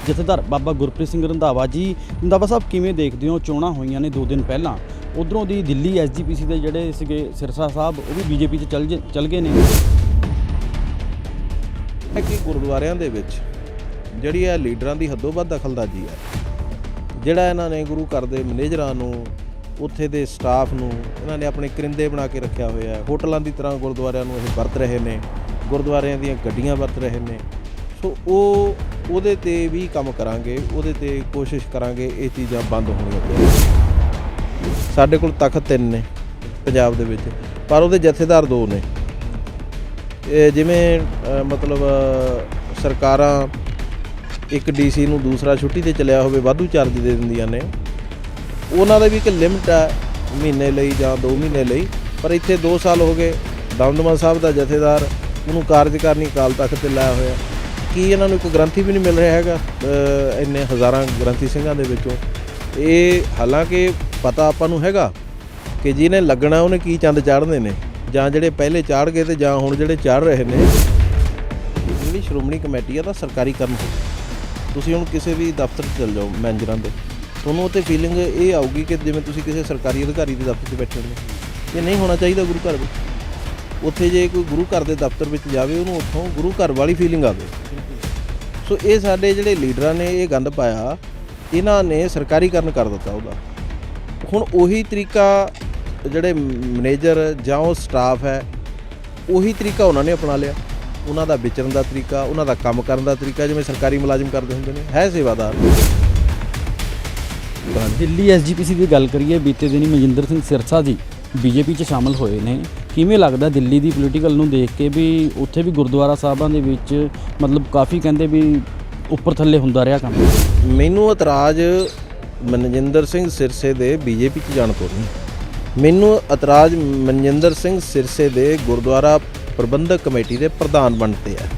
ਜਥੇਦਾਰ ਬਾਬਾ ਗੁਰਪ੍ਰੀਤ ਸਿੰਘ ਰੰਧਾਵਾ ਜੀ। ਰੰਧਾਵਾ ਸਾਹਿਬ ਕਿਵੇਂ ਦੇਖਦੇ ਹੋ, ਚੋਣਾਂ ਹੋਈਆਂ ਨੇ 2 ਦਿਨ ਪਹਿਲਾਂ, ਉਧਰੋਂ ਦੀ ਦਿੱਲੀ ਐਸਜੀਪੀਸੀ ਦੇ ਜਿਹੜੇ ਸੀਗੇ ਸਿਰਸਾ ਸਾਹਿਬ ਉਹ ਵੀ ਬੀਜੇਪੀ 'ਚ ਚੱਲ ਗਏ ਨੇ। ਕਿ ਗੁਰਦੁਆਰਿਆਂ ਦੇ ਵਿੱਚ ਜਿਹੜੀ ਹੈ ਲੀਡਰਾਂ ਦੀ ਹੱਦੋਂ ਵੱਧ ਦਖਲਅੰਦਾਜ਼ੀ ਹੈ। ਜਿਹੜਾ ਇਹਨਾਂ ਨੇ ਗੁਰੂ ਘਰ ਦੇ ਮੈਨੇਜਰਾਂ ਨੂੰ, ਉੱਥੇ ਦੇ ਸਟਾਫ ਨੂੰ ਇਹਨਾਂ ਨੇ ਆਪਣੇ ਕਰਿੰਦੇ ਬਣਾ ਕੇ ਰੱਖਿਆ ਹੋਇਆ ਹੈ। ਹੋਟਲਾਂ ਦੀ ਤਰ੍ਹਾਂ ਗੁਰਦੁਆਰਿਆਂ ਨੂੰ ਇਹ ਵਰਤ ਰਹੇ ਨੇ, ਗੁਰਦੁਆਰਿਆਂ ਦੀਆਂ ਗੱਡੀਆਂ ਵਰਤ ਰਹੇ ਨੇ। ਸੋ ਉਹਦੇ 'ਤੇ ਵੀ ਕੰਮ ਕਰਾਂਗੇ, ਉਹਦੇ 'ਤੇ ਕੋਸ਼ਿਸ਼ ਕਰਾਂਗੇ ਇਹ ਚੀਜ਼ਾਂ ਬੰਦ ਹੋਣੀਆਂ ਚਾਹੀਦੀਆਂ। ਸਾਡੇ ਕੋਲ ਤਖਤ 3 ਨੇ ਪੰਜਾਬ ਦੇ ਵਿੱਚ, ਪਰ ਉਹਦੇ ਜਥੇਦਾਰ 2 ਨੇ। ਜਿਵੇਂ ਮਤਲਬ ਸਰਕਾਰਾਂ ਇੱਕ ਡੀਸੀ ਨੂੰ ਦੂਸਰਾ ਛੁੱਟੀ 'ਤੇ ਚਲਿਆ ਹੋਵੇ ਵਾਧੂ ਚਾਰਜ ਦੇ ਦਿੰਦੀਆਂ ਨੇ, ਉਹਨਾਂ ਦਾ ਵੀ ਇੱਕ ਲਿਮਟ ਹੈ ਮਹੀਨੇ ਲਈ ਜਾਂ 2 ਮਹੀਨੇ ਲਈ। ਪਰ ਇੱਥੇ 2 ਸਾਲ ਹੋ ਗਏ, ਦਮਦਮਾ ਸਾਹਿਬ ਦਾ ਜਥੇਦਾਰ ਉਹਨੂੰ ਕਾਰਜਕਾਰਨੀ ਅਕਾਲ ਤਖਤ 'ਤੇ ਲਾਇਆ ਹੋਇਆ। ਕੀ ਇਹਨਾਂ ਨੂੰ ਇੱਕ ਗ੍ਰੰਥੀ ਵੀ ਨਹੀਂ ਮਿਲ ਰਿਹਾ ਹੈਗਾ ਇੰਨੇ ਹਜ਼ਾਰਾਂ ਗ੍ਰੰਥੀ ਸਿੰਘਾਂ ਦੇ ਵਿੱਚੋਂ? ਇਹ ਹਾਲਾਂਕਿ ਪਤਾ ਆਪਾਂ ਨੂੰ ਹੈਗਾ ਕਿ ਜਿਹਨੇ ਲੱਗਣਾ ਉਹਨੇ ਕੀ ਚੰਦ ਚਾੜ੍ਹਦੇ ਨੇ, ਜਾਂ ਜਿਹੜੇ ਪਹਿਲੇ ਚਾੜ੍ਹ ਗਏ ਤੇ ਜਾਂ ਹੁਣ ਜਿਹੜੇ ਚਾੜ੍ਹ ਰਹੇ ਨੇ। ਜਿਹੜੀ ਸ਼੍ਰੋਮਣੀ ਕਮੇਟੀ ਆ ਤਾਂ ਸਰਕਾਰੀਕਰਨ ਹੋ। ਤੁਸੀਂ ਹੁਣ ਕਿਸੇ ਵੀ ਦਫ਼ਤਰ 'ਚ ਚਲ ਜਾਓ ਮੈਨੇਜਰਾਂ ਦੇ, ਤੁਹਾਨੂੰ ਉੱਥੇ ਫੀਲਿੰਗ ਇਹ ਆਊਗੀ ਕਿ ਜਿਵੇਂ ਤੁਸੀਂ ਕਿਸੇ ਸਰਕਾਰੀ ਅਧਿਕਾਰੀ ਦੇ ਦਫ਼ਤਰ 'ਚ ਬੈਠੇ ਹੋ। ਇਹ ਨਹੀਂ ਹੋਣਾ ਚਾਹੀਦਾ ਗੁਰੂ ਘਰ ਵਿੱਚ। ਉੱਥੇ ਜੇ ਕੋਈ ਗੁਰੂ ਘਰ ਦੇ ਦਫ਼ਤਰ ਵਿੱਚ ਜਾਵੇ ਉਹਨੂੰ ਉੱਥੋਂ ਗੁਰੂ ਘਰ ਵਾਲੀ ਫੀਲਿੰਗ ਆਵੇ। ਸੋ ਇਹ ਸਾਡੇ ਜਿਹੜੇ ਲੀਡਰਾਂ ਨੇ ਇਹ ਗੰਦ ਪਾਇਆ, ਇਹਨਾਂ ਨੇ ਸਰਕਾਰੀਕਰਨ ਕਰ ਦਿੱਤਾ ਉਹਦਾ। ਹੁਣ ਉਹੀ ਤਰੀਕਾ ਜਿਹੜੇ ਮੈਨੇਜਰ ਜਾਂ ਉਹ ਸਟਾਫ ਹੈ, ਉਹੀ ਤਰੀਕਾ ਉਹਨਾਂ ਨੇ ਅਪਣਾ ਲਿਆ। ਉਹਨਾਂ ਦਾ ਵਿਚਰਨ ਦਾ ਤਰੀਕਾ, ਉਹਨਾਂ ਦਾ ਕੰਮ ਕਰਨ ਦਾ ਤਰੀਕਾ ਜਿਵੇਂ ਸਰਕਾਰੀ ਮੁਲਾਜ਼ਮ ਕਰਦੇ ਹੁੰਦੇ ਨੇ, ਹੈ ਸੇਵਾਦਾਰ। ਦਿੱਲੀ ਐਸਜੀਪੀਸੀ ਦੀ ਗੱਲ ਕਰੀਏ, ਬੀਤੇ ਦਿਨੀ ਮਨਜਿੰਦਰ ਸਿੰਘ ਸਿਰਸਾ ਜੀ ਬੀਜੇਪੀ 'ਚ ਸ਼ਾਮਲ ਹੋਏ ਨੇ। ਕਿਵੇਂ ਲੱਗਦਾ ਦਿੱਲੀ ਦੀ ਪੋਲੀਟੀਕਲ ਨੂੰ ਦੇਖ ਕੇ ਵੀ ਉੱਥੇ ਵੀ ਗੁਰਦੁਆਰਾ ਸਾਹਿਬਾਂ ਦੇ ਵਿੱਚ ਮਤਲਬ ਕਾਫੀ ਕਹਿੰਦੇ ਵੀ ਉੱਪਰ ਥੱਲੇ ਹੁੰਦਾ ਰਿਹਾ ਕੰਮ? ਮੈਨੂੰ ਇਤਰਾਜ਼ ਮਨਜਿੰਦਰ ਸਿੰਘ ਸਿਰਸੇ ਦੇ ਬੀਜੇਪੀ 'ਚ ਜਾਣ ਤੋਂ ਨਹੀਂ, ਮੈਨੂੰ ਇਤਰਾਜ਼ ਮਨਜਿੰਦਰ ਸਿੰਘ ਸਿਰਸੇ ਦੇ ਗੁਰਦੁਆਰਾ ਪ੍ਰਬੰਧਕ ਕਮੇਟੀ ਦੇ ਪ੍ਰਧਾਨ ਬਣਤੇ ਹੈ।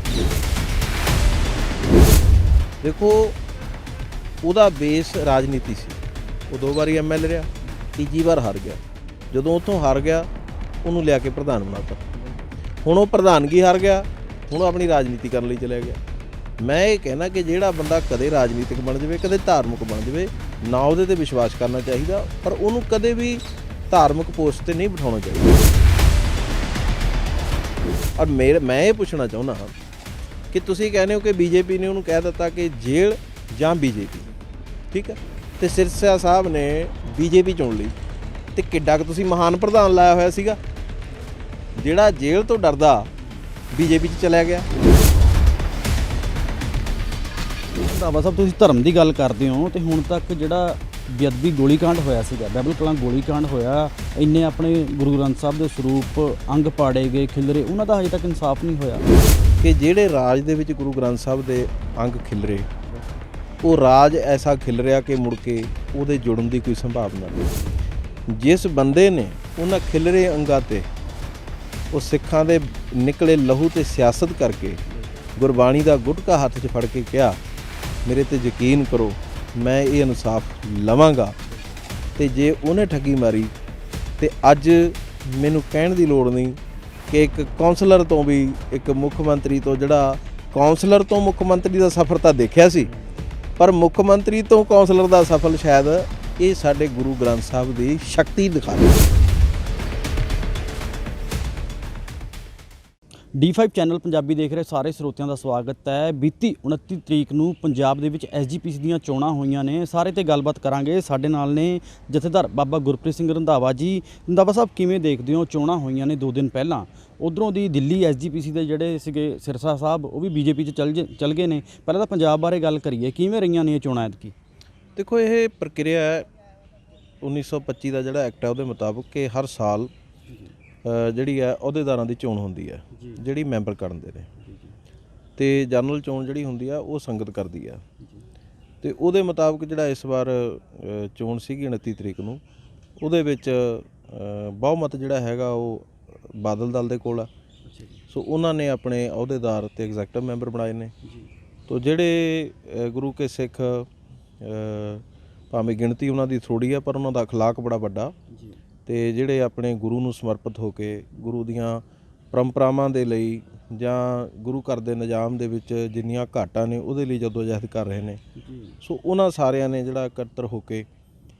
ਦੇਖੋ, ਉਹਦਾ ਬੇਸ ਰਾਜਨੀਤੀ ਸੀ। ਉਹ 2 ਵਾਰੀ ਐਮਐਲਏ ਰਿਹਾ, ਤੀਜੀ ਵਾਰ ਹਾਰ ਗਿਆ। ਜਦੋਂ ਉੱਥੋਂ ਹਾਰ ਗਿਆ ਉਹਨੂੰ ਲਿਆ ਕੇ ਪ੍ਰਧਾਨ ਬਣਾਤਾ। ਹੁਣ ਉਹ ਪ੍ਰਧਾਨਗੀ ਹਾਰ ਗਿਆ, ਹੁਣ ਆਪਣੀ ਰਾਜਨੀਤੀ ਕਰਨ ਲਈ ਚਲਿਆ ਗਿਆ। ਮੈਂ ਇਹ ਕਹਿਣਾ ਕਿ ਜਿਹੜਾ ਬੰਦਾ ਕਦੇ ਰਾਜਨੀਤਿਕ ਬਣ ਜਾਵੇ, ਕਦੇ ਧਾਰਮਿਕ ਬਣ ਜਾਵੇ, ਨਾ ਉਹਦੇ 'ਤੇ ਵਿਸ਼ਵਾਸ ਕਰਨਾ ਚਾਹੀਦਾ, ਪਰ ਉਹਨੂੰ ਕਦੇ ਵੀ ਧਾਰਮਿਕ ਪੋਸਟ 'ਤੇ ਨਹੀਂ ਬਿਠਾਉਣਾ ਚਾਹੀਦਾ। ਔਰ ਮੈਂ ਇਹ ਪੁੱਛਣਾ ਚਾਹੁੰਦਾ ਹਾਂ ਕਿ ਤੁਸੀਂ ਕਹਿੰਦੇ ਹੋ ਕਿ ਬੀਜੇਪੀ ਨੇ ਉਹਨੂੰ ਕਹਿ ਦਿੱਤਾ ਕਿ ਜੇਲ੍ਹ ਜਾਂ ਬੀਜੇਪੀ, ਠੀਕ ਹੈ, ਅਤੇ ਸਿਰਸਾ ਸਾਹਿਬ ਨੇ ਬੀਜੇਪੀ ਚੁਣ ਲਈ, ਅਤੇ ਕਿੱਡਾ ਕੁ ਤੁਸੀਂ ਮਹਾਨ ਪ੍ਰਧਾਨ ਲਾਇਆ ਹੋਇਆ ਸੀਗਾ ਜਿਹੜਾ ਜੇਲ੍ਹ ਤੋਂ ਡਰਦਾ ਬੀਜੇਪੀ 'ਚ ਚਲਿਆ ਗਿਆ। ਰੰਧਾਵਾ ਸਾਹਿਬ, ਤੁਸੀਂ ਧਰਮ ਦੀ ਗੱਲ ਕਰਦੇ ਹੋ ਤੇ ਹੁਣ ਤੱਕ ਜਿਹੜਾ ਬੇਅਦਬੀ ਗੋਲੀकांड ਹੋਇਆ ਸੀਗਾ, ਬਾਈਬਲ ਕਲਾਂ ਗੋਲੀकांड ਹੋਇਆ, ਇੰਨੇ ਆਪਣੇ ਗੁਰੂ ਗ੍ਰੰਥ ਸਾਹਿਬ ਦੇ ਸਰੂਪ ਅੰਗ ਪਾੜੇ ਗਏ, ਖਿਲਰੇ, ਉਹਨਾਂ ਦਾ ਹਜੇ ਤੱਕ ਇਨਸਾਫ ਨਹੀਂ ਹੋਇਆ। ਕਿ ਜਿਹੜੇ ਰਾਜ ਦੇ ਵਿੱਚ ਗੁਰੂ ਗ੍ਰੰਥ ਸਾਹਿਬ ਦੇ ਅੰਗ ਖਿਲਰੇ, ਉਹ ਰਾਜ ਐਸਾ ਖਿਲ ਰਿਹਾ ਕਿ ਮੁੜ ਕੇ ਉਹਦੇ ਜੁੜਨ ਦੀ ਕੋਈ ਸੰਭਾਵਨਾ ਨਹੀਂ। ਜਿਸ ਬੰਦੇ ਨੇ ਉਹਨਾਂ ਖਿਲਰੇ ਅੰਗਾਂ 'ਤੇ ਉਹ ਸਿੱਖਾਂ ਦੇ ਨਿਕਲੇ ਲਹੂ 'ਤੇ ਸਿਆਸਤ ਕਰਕੇ ਗੁਰਬਾਣੀ ਦਾ ਗੁਟਕਾ ਹੱਥ 'ਚ ਫੜ ਕੇ ਕਿਹਾ, ਮੇਰੇ 'ਤੇ ਯਕੀਨ ਕਰੋ ਮੈਂ ਇਹ ਇਨਸਾਫ ਲਵਾਂਗਾ, ਅਤੇ ਜੇ ਉਹਨੇ ਠੱਗੀ ਮਾਰੀ ਤੇ ਅੱਜ ਮੈਨੂੰ ਕਹਿਣ ਦੀ ਲੋੜ ਨਹੀਂ ਕਿ ਇੱਕ ਕੌਂਸਲਰ ਤੋਂ ਵੀ, ਇੱਕ ਮੁੱਖ ਮੰਤਰੀ ਤੋਂ, ਜਿਹੜਾ ਕੌਂਸਲਰ ਤੋਂ ਮੁੱਖ ਮੰਤਰੀ ਦਾ ਸਫ਼ਰ ਤਾਂ ਦੇਖਿਆ ਸੀ, ਪਰ ਮੁੱਖ ਮੰਤਰੀ ਤੋਂ ਕੌਂਸਲਰ ਦਾ ਸਫ਼ਰ ਸ਼ਾਇਦ ਇਹ ਸਾਡੇ ਗੁਰੂ ਗ੍ਰੰਥ ਸਾਹਿਬ ਦੀ ਸ਼ਕਤੀ ਦਿਖਾਵੇ। D5 ਚੈਨਲ ਪੰਜਾਬੀ ਦੇਖ ਰਹੇ ਸਾਰੇ ਸਰੋਤਿਆਂ ਦਾ ਸਵਾਗਤ ਹੈ। ਬੀਤੀ 29 ਤਰੀਕ ਨੂੰ ਪੰਜਾਬ ਦੇ ਵਿੱਚ ਐਸਜੀਪੀਸੀ ਦੀਆਂ ਚੋਣਾਂ ਹੋਈਆਂ ਨੇ, ਸਾਰੇ ਤੇ ਗੱਲਬਾਤ ਕਰਾਂਗੇ। ਸਾਡੇ ਨਾਲ ਨੇ ਜਥੇਦਾਰ ਬਾਬਾ ਗੁਰਪ੍ਰੀਤ ਸਿੰਘ ਰੰਧਾਵਾ ਜੀ। ਰੰਧਾਵਾ ਸਾਹਿਬ, ਕਿਵੇਂ ਦੇਖਦੇ ਹੋ, ਚੋਣਾਂ ਹੋਈਆਂ ਨੇ 2 ਦਿਨ ਪਹਿਲਾਂ, ਉਧਰੋਂ ਦੀ ਦਿੱਲੀ ਐਸਜੀਪੀਸੀ ਦੇ ਜਿਹੜੇ ਸੀਗੇ ਸਿਰਸਾ ਸਾਹਿਬ ਉਹ ਵੀ ਬੀਜੇਪੀ 'ਚ ਚੱਲ ਗਏ ਨੇ। ਪਹਿਲਾਂ ਤਾਂ ਪੰਜਾਬ ਬਾਰੇ ਗੱਲ ਕਰੀਏ, ਕਿਵੇਂ ਰਹੀਆਂ ਨੇ ਇਹ ਚੋਣਾਂ ਐਤਕੀ? ਦੇਖੋ, ਇਹ ਪ੍ਰਕਿਰਿਆ ਹੈ 1925 ਦਾ ਜਿਹੜਾ ਐਕਟ ਹੈ ਉਹਦੇ ਮੁਤਾਬਕ ਕਿ ਹਰ ਸਾਲ ਜਿਹੜੀ ਹੈ ਅਹੁਦੇਦਾਰਾਂ ਦੀ ਚੋਣ ਹੁੰਦੀ ਹੈ, ਜਿਹੜੀ ਮੈਂਬਰ ਕਰਦੇ ਨੇ, ਅਤੇ ਜਨਰਲ ਚੋਣ ਜਿਹੜੀ ਹੁੰਦੀ ਆ ਉਹ ਸੰਗਤ ਕਰਦੀ ਆ। ਅਤੇ ਉਹਦੇ ਮੁਤਾਬਕ ਜਿਹੜਾ ਇਸ ਵਾਰ ਚੋਣ ਸੀਗੀ 29 ਤਰੀਕ ਨੂੰ, ਉਹਦੇ ਵਿੱਚ ਬਹੁਮਤ ਜਿਹੜਾ ਹੈਗਾ ਉਹ ਬਾਦਲ ਦਲ ਦੇ ਕੋਲ ਆ। ਸੋ ਉਹਨਾਂ ਨੇ ਆਪਣੇ ਅਹੁਦੇਦਾਰ ਅਤੇ ਐਗਜ਼ੈਕਟਿਵ ਮੈਂਬਰ ਬਣਾਏ ਨੇ। ਤੋ ਜਿਹੜੇ ਗੁਰੂ ਕੇ ਸਿੱਖ, ਭਾਵੇਂ ਗਿਣਤੀ ਉਹਨਾਂ ਦੀ ਥੋੜ੍ਹੀ ਆ, ਪਰ ਉਹਨਾਂ ਦਾ ਅਖਲਾਕ ਬੜਾ ਵੱਡਾ, ਅਤੇ ਜਿਹੜੇ ਆਪਣੇ ਗੁਰੂ ਨੂੰ ਸਮਰਪਿਤ ਹੋ ਕੇ ਗੁਰੂ ਦੀਆਂ ਪਰੰਪਰਾਵਾਂ ਦੇ ਲਈ ਜਾਂ ਗੁਰੂ ਘਰ ਦੇ ਨਿਜ਼ਾਮ ਦੇ ਵਿੱਚ ਜਿੰਨੀਆਂ ਘਾਟਾਂ ਨੇ ਉਹਦੇ ਲਈ ਜਦੋਜਹਿਦ ਕਰ ਰਹੇ ਨੇ। ਸੋ ਉਹਨਾਂ ਸਾਰਿਆਂ ਨੇ ਜਿਹੜਾ ਇਕੱਤਰ ਹੋ ਕੇ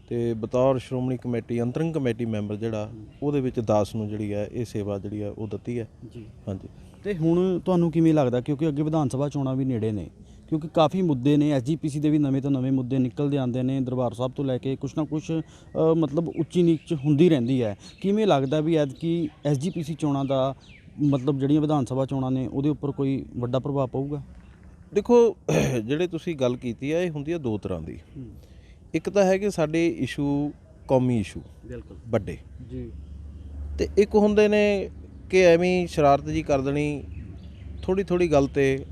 ਤੇ ਬਤੌਰ Shiromani committee interim committee member ਜਿਹੜਾ ਉਹਦੇ ਵਿੱਚ ਦਾਸ ਨੂੰ ਜਿਹੜੀ ਹੈ ਇਹ ਸੇਵਾ ਜਿਹੜੀ ਹੈ ਉਹ ਦਿੱਤੀ ਹੈ ਜੀ। ਹਾਂਜੀ। ਤੇ ਹੁਣ ਤੁਹਾਨੂੰ ਕਿਵੇਂ ਲੱਗਦਾ, ਕਿਉਂਕਿ ਅੱਗੇ ਵਿਧਾਨ ਸਭਾ ਚੋਣਾਂ ਵੀ ਨੇੜੇ ਨੇ, ਕਿਉਂਕਿ ਕਾਫੀ ਮੁੱਦੇ ਨੇ, ਐਸਜੀਪੀਸੀ ਦੇ ਵੀ ਨਵੇਂ ਤੋਂ ਨਵੇਂ ਮੁੱਦੇ ਨਿਕਲਦੇ ਆਉਂਦੇ ਨੇ, ਦਰਬਾਰ ਸਾਹਿਬ ਤੋਂ ਲੈ ਕੇ ਕੁਛ ਨਾ ਕੁਛ ਮਤਲਬ ਉੱਚੀ ਨੀਚ ਹੁੰਦੀ ਰਹਿੰਦੀ ਹੈ। ਕਿਵੇਂ ਲੱਗਦਾ ਵੀ ਐਤਕੀ ਐਸਜੀਪੀਸੀ ਚੋਣਾਂ ਦਾ ਮਤਲਬ ਜਿਹੜੀਆਂ ਵਿਧਾਨ ਸਭਾ ਚੋਣਾਂ ਨੇ ਉਹਦੇ ਉੱਪਰ ਕੋਈ ਵੱਡਾ ਪ੍ਰਭਾਵ ਪਊਗਾ? ਦੇਖੋ ਜਿਹੜੇ ਤੁਸੀਂ ਗੱਲ ਕੀਤੀ ਹੈ ਇਹ ਹੁੰਦੀ ਹੈ ਦੋ ਤਰ੍ਹਾਂ ਦੀ। ਇੱਕ ਤਾਂ ਹੈ ਕਿ ਸਾਡੇ ਇਸ਼ੂ ਕੌਮੀ ਇਸ਼ੂ ਬਿਲਕੁਲ ਵੱਡੇ ਜੀ, ਤੇ ਇੱਕ ਹੁੰਦੇ ਨੇ ਕਿ ਐਵੇਂ ਸ਼ਰਾਰਤ ਜੀ ਕਰ ਦੇਣੀ ਥੋੜ੍ਹੀ ਗੱਲ ਤੇ।